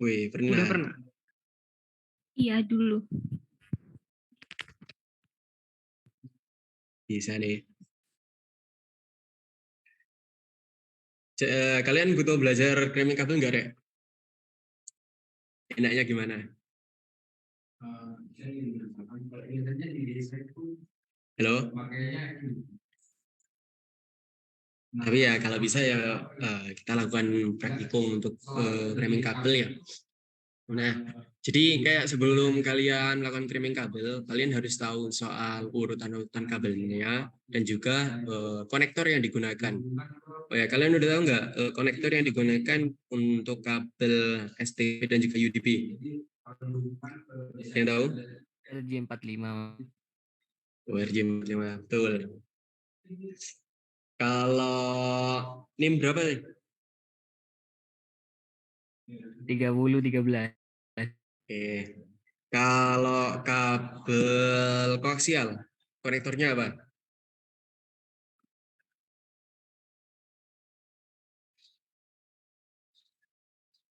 Wih, pernah. Udah pernah. Iya, dulu. Bisa nih. Kalian butuh belajar crimping kabel nggak, Rek? Enaknya gimana? Halo? Tapi ya kalau bisa ya kita lakukan praktikum untuk crimping kabel ya. Nah, jadi kayak sebelum kalian melakukan crimping kabel, kalian harus tahu soal urutan-urutan kabelnya dan juga konektor yang digunakan. Oh ya, kalian udah tahu nggak konektor yang digunakan untuk kabel STP dan juga UDP? Yang tahu? RJ45. Oh, RJ45, betul. Kalau NIM berapa nih? 3013. Oke. Kalau kabel koaksial, konektornya apa?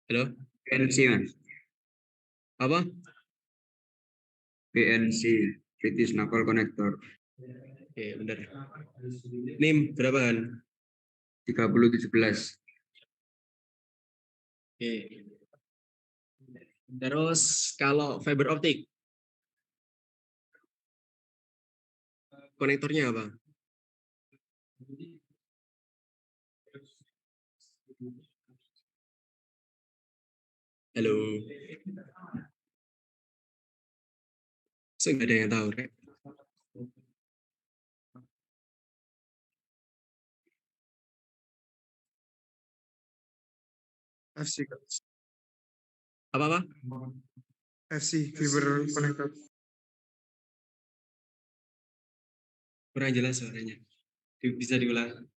Halo? PNC Mas. Apa? PNC, British Knuckle Connector. Oke, benar. NIM berapa kan? 3017. Oke. Terus kalau fiber optik, konektornya apa? Halo. Nggak ada yang tahu, Rek. FC Apa-apa? FC fiber connector. Kurang jelas suaranya. Bisa diulang.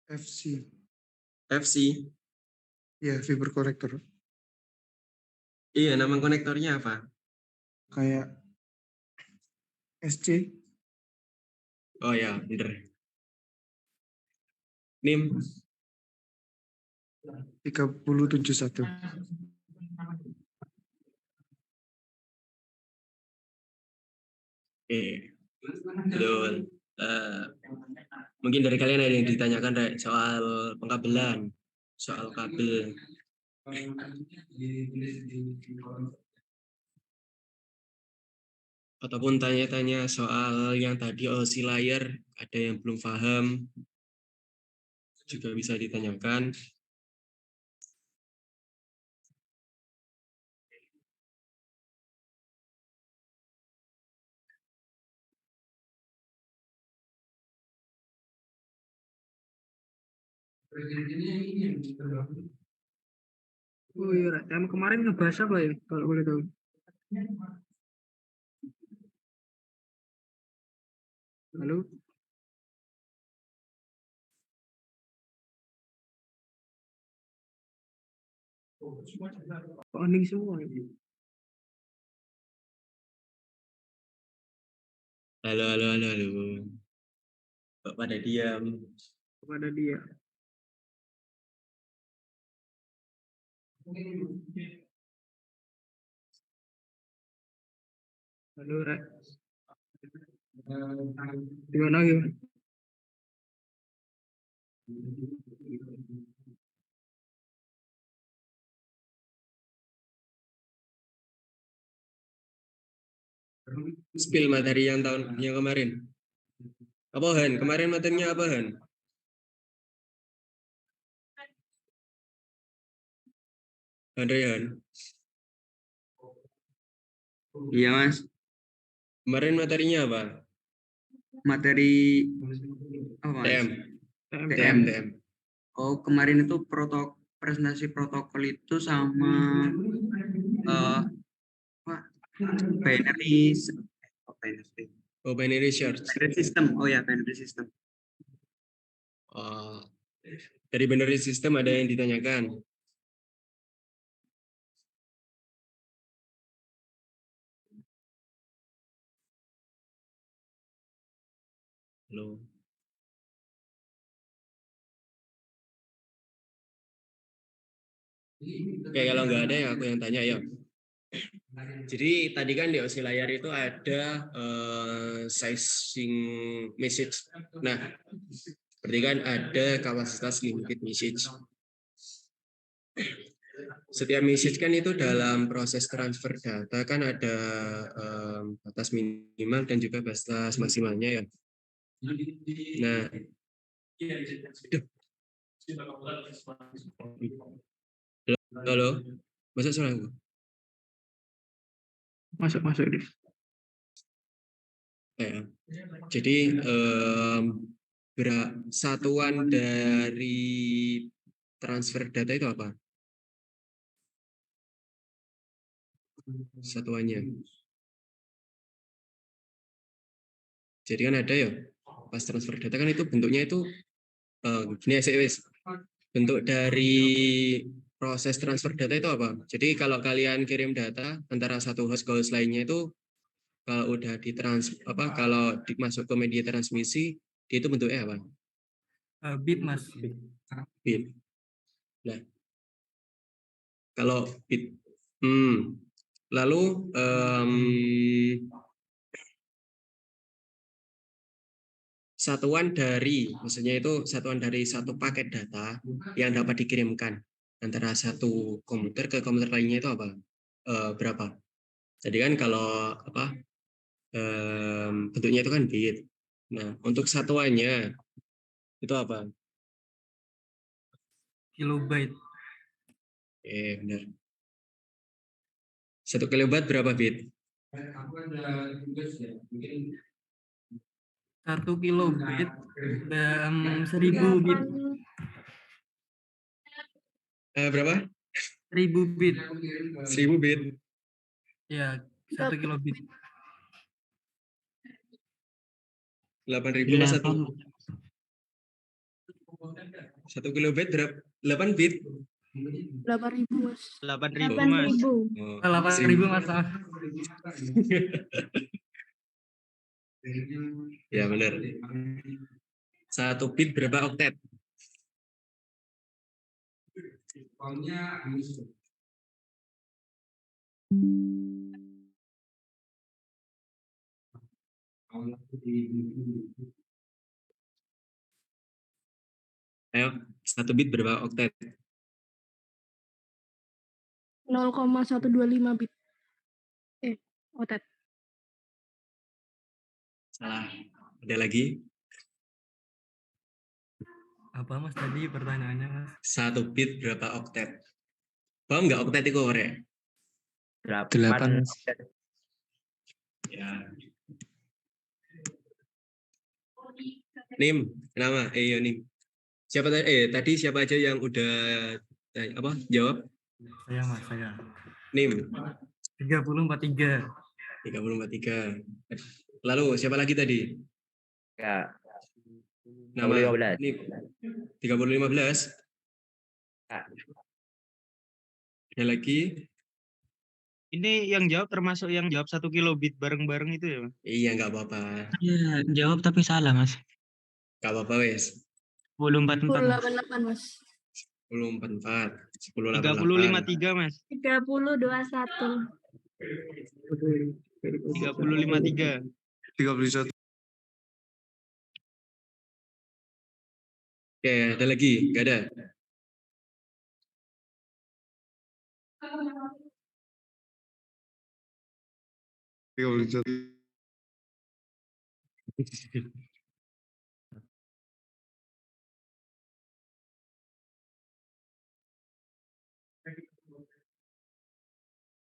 FC. FC. Ya, fiber connector. Iya, nama konektornya apa? Kayak SC. Oh ya, bener. NIM 3071. Betul. Mungkin dari kalian ada yang ditanyakan Rek, soal pengkabelan, soal kabel. Ataupun tanya-tanya soal yang tadi OC layer, ada yang belum paham, juga bisa ditanyakan. Oh iya, Rek. Yang kemarin ngebahas apa ya kalau boleh tahu? Halo? Kok hening semua ini? Halo. Kok pada diam? Kepada dia. Halo, Rek. Gimana? Spill materi yang kemarin. Apa Han? Kemarin materinya apa Han? Handrean. Iya Mas, Kemarin materinya apa? materi apa Mas? TM. TM. TM. Oh kemarin itu presentasi protokol itu sama apa? Binary Oh, binary search. binary system. Oh ya, binary system. Dari binary system ada yang ditanyakan. Halo. Oke, kalau nggak ada ya aku yang tanya ya. Jadi tadi kan di OSI layar itu ada sizing message. Nah, berarti kan ada kapasitas limited message. Setiap message kan itu dalam proses transfer data kan ada batas minimal dan juga batas maksimalnya ya. Nah, halo, masuk suara aku? Masuk deh. Ya. Jadi satuan dari transfer data itu apa? Satuannya. Jadi kan ada ya, pas transfer data kan itu bentuknya itu gini wis. Bentuk dari proses transfer data itu apa? Jadi kalau kalian kirim data antara satu host ke host lainnya itu kalau udah kalau masuk ke media transmisi itu bentuknya apa? Bit Mas. Bit. Nah, kalau bit, lalu maksudnya itu satuan dari satu paket data yang dapat dikirimkan antara satu komputer ke komputer lainnya itu apa? Berapa? Jadi kan kalau bentuknya itu kan bit. Nah, untuk satuannya itu apa? Kilobyte. Benar. 1 kilobyte berapa bit? 1 kilobit 1000 bit. Berapa? 1000 bit. 1000 bit. Ya, 1 kilobit. 8.000 mas 1 kilobyte berapa? 8 bit. 8.000 Mas. 8.000 Mas. 8.000 Mas. Ya benar. 1 bit berapa oktet? Ayo, 1 bit berapa oktet? 0,125 bit. Oktet. Salah. Ada lagi? Apa Mas tadi pertanyaannya Mas? 1 bit berapa oktet? Paham nggak oktet itu Korek? 8. Ya. Nim, nama? Iya Nim. Tadi siapa aja yang udah jawab? Saya Mas, saya. Nim. 3043. 3043. Lalu siapa lagi tadi? Ya. Nama 15. Nim. 3015. Ya. Ada lagi? Ini yang jawab termasuk yang jawab 1 kilobit bareng-bareng itu ya Mas? Iya, nggak apa-apa. Iya, jawab tapi salah Mas. Nggak apa-apa wes. 10.44 Mas. 10.44. 30.53 Mas. 30.21. 30.53. 31. Oke, ada lagi? Nggak ada?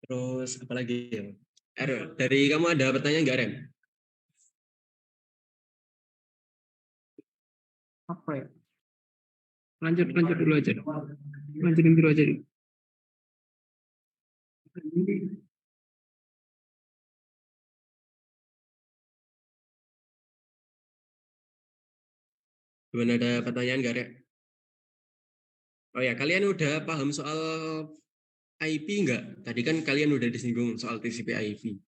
Terus apa lagi ya? Dari kamu ada pertanyaan nggak, Rem? Apa ya? Lanjut dulu aja. Lanjutin dulu aja. Gimana, ada pertanyaan nggak, Rem? Oh ya, kalian udah paham soal IP nggak? Tadi kan kalian udah disinggung soal TCP IP.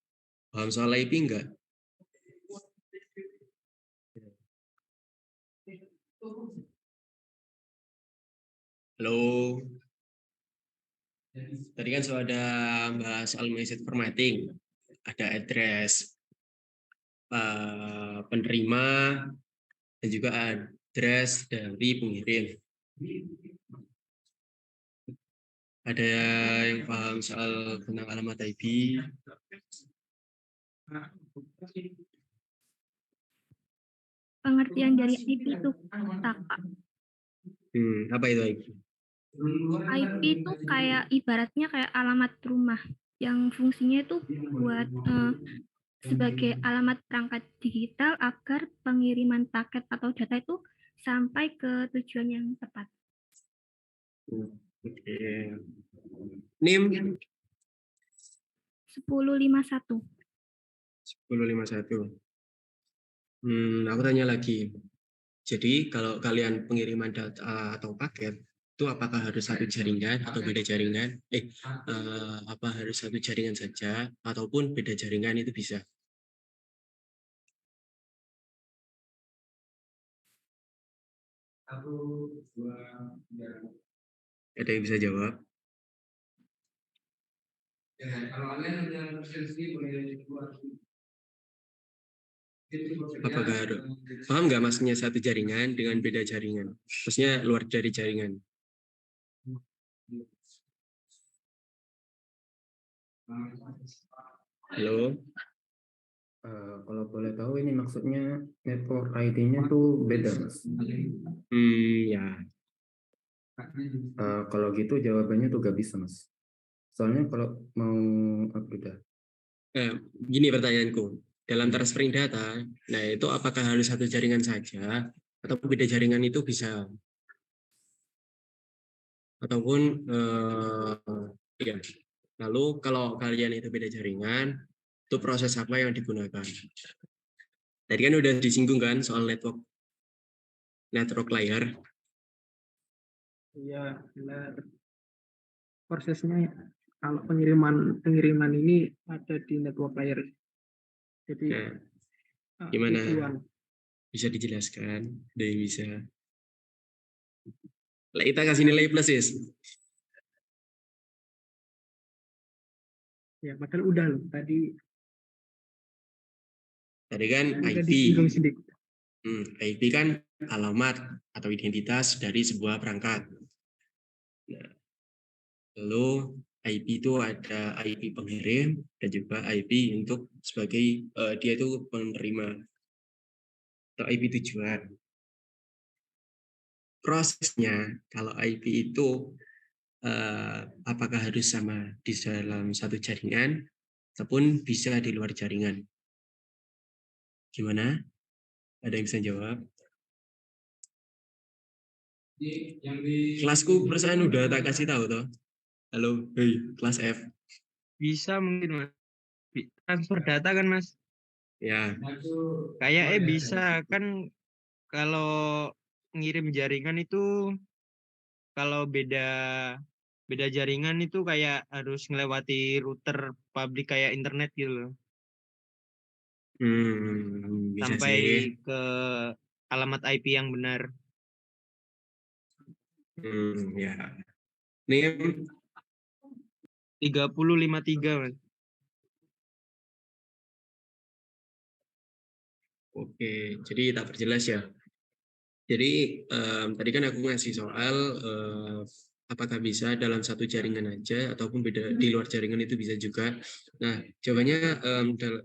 Paham soal IP nggak? Halo. Tadi kan sudah ada bahas soal message formatting, ada address penerima dan juga address dari pengirim. Ada yang paham soal tentang alamat IP? Pengertian dari IP itu kakak. Apa itu IP? IP itu kayak ibaratnya kayak alamat rumah yang fungsinya itu buat sebagai alamat perangkat digital agar pengiriman paket atau data itu sampai ke tujuan yang tepat. Oke. NIM 1051. 1051. Aku tanya lagi. Jadi kalau kalian pengiriman data atau paket itu apakah harus satu jaringan atau beda jaringan? Apa harus satu jaringan saja ataupun beda jaringan itu bisa? Ada yang bisa jawab? Apakah harus? Paham nggak maksudnya satu jaringan dengan beda jaringan? Maksudnya luar dari jaringan. Halo? Kalau boleh tahu ini maksudnya network ID-nya tuh beda, Mas. Ya. Kalau gitu jawabannya tuh gak bisa, Mas. Soalnya kalau mau beda. Gini pertanyaanku. Dalam transferring data, nah itu apakah harus satu jaringan saja atau beda jaringan itu bisa? Ataupun ya. Lalu kalau kalian itu beda jaringan, itu proses apa yang digunakan? Tadi kan udah disinggung kan soal network layer. Iya, benar. Prosesnya kalau pengiriman ini ada di network layer. Jadi Gimana? tujuan. Bisa dijelaskan? Ada yang bisa? Kita kasih nilai plus, ya. Ya, padahal udah loh tadi. Tadi kan IP. IP kan alamat atau identitas dari sebuah perangkat. Nah, lalu IP itu ada IP pengirim dan juga IP untuk sebagai dia itu penerima atau IP tujuan. Prosesnya kalau IP itu apakah harus sama di dalam satu jaringan ataupun bisa di luar jaringan? Gimana? Ada yang bisa jawab? Kelasku perasaan udah tak kasih tahu toh. Halo, hey, kelas F. Bisa mungkin, Mas. Transfer data kan, Mas? Ya. Kayaknya bisa kan kalau ngirim jaringan itu kalau beda jaringan itu kayak harus ngelewati router publik kayak internet gitu loh. Bisa Sampai sih. ke alamat IP yang benar. Ya. NIM 3053, Mas. Oke, jadi tak perjelas ya. Jadi tadi kan aku ngasih soal apakah bisa dalam satu jaringan aja ataupun beda di luar jaringan itu bisa juga. Nah, jawabannya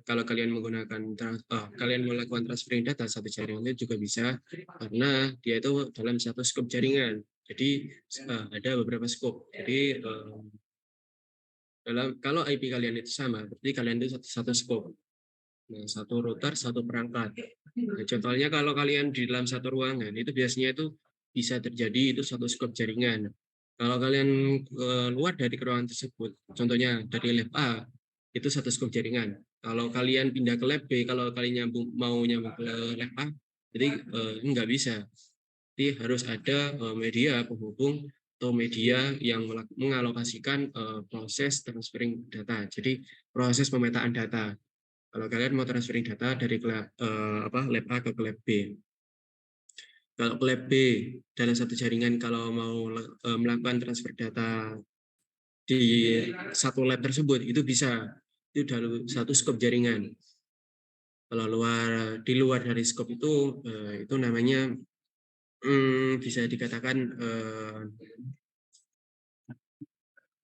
kalau kalian menggunakan kalian melakukan transferring data satu jaringan itu juga bisa karena dia itu dalam satu scope jaringan. Jadi ada beberapa scope. Jadi kalau IP kalian itu sama, berarti kalian itu satu scope. Nah, satu router, satu perangkat. Nah, contohnya kalau kalian di dalam satu ruangan, itu biasanya itu bisa terjadi itu satu scope jaringan. Kalau kalian keluar dari ruangan tersebut, contohnya dari lab A, itu satu scope jaringan. Kalau kalian pindah ke lab B, kalau kalian mau nyambung ke lab A, jadi nggak bisa. Jadi harus ada media penghubung atau media yang mengalokasikan proses transferring data. Jadi proses pemetaan data. Kalau kalian mau transferring data dari lab A ke lab B. Kalau ke lab B dalam satu jaringan kalau mau melakukan transfer data di satu lab tersebut itu bisa, itu dalam satu scope jaringan. Kalau di luar dari scope itu namanya bisa dikatakan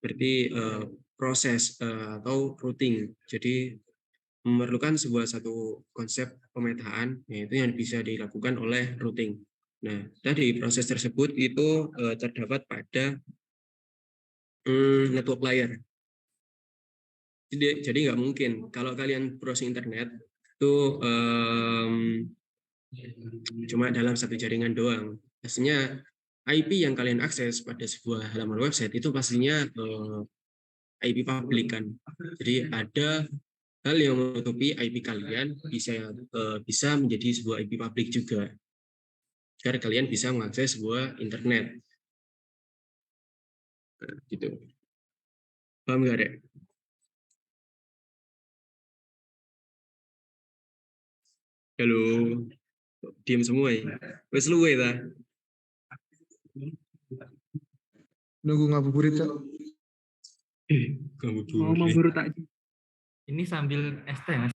berarti proses atau routing. Jadi memerlukan satu konsep pemetaan, yaitu yang bisa dilakukan oleh routing. Nah, tadi proses tersebut itu terdapat pada network layer. Jadi nggak mungkin kalau kalian browsing internet itu cuma dalam satu jaringan doang. Pastinya IP yang kalian akses pada sebuah halaman website itu pastinya IP publik kan. Jadi ada hal yang menutupi IP kalian bisa menjadi sebuah IP publik juga, agar kalian bisa mengakses sebuah internet. Nah, gitu. Paham nggak, Rek? Halo, diam semua ya. Wes luwe ta? Nunggu ngabuburit, Cak. Mau ngabuburit aja. Ini sambil ST, Mas.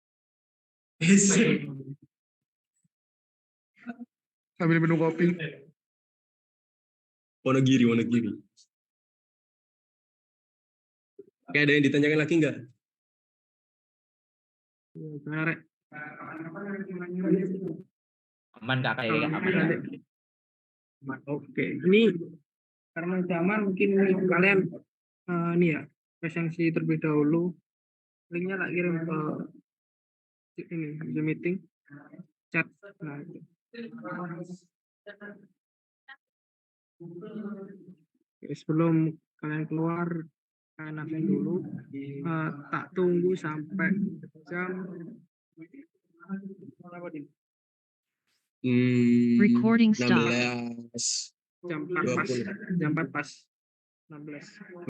Sambil minum kopi. Wonogiri. Kayak ada yang ditanyakan lagi nggak? Gimana, Rek? Aman kakak ya, aman. Oke, ini karena zaman mungkin kalian ini ya presensi terlebih dahulu. Linknya tak kirim ke ini Zoom meeting chat. Nah, oke, sebelum kalian keluar kalian absen dulu. Tak tunggu sampai jam berapa nih? Recording stop. 16. Jam 4 pas. Jam 4 pas. 16.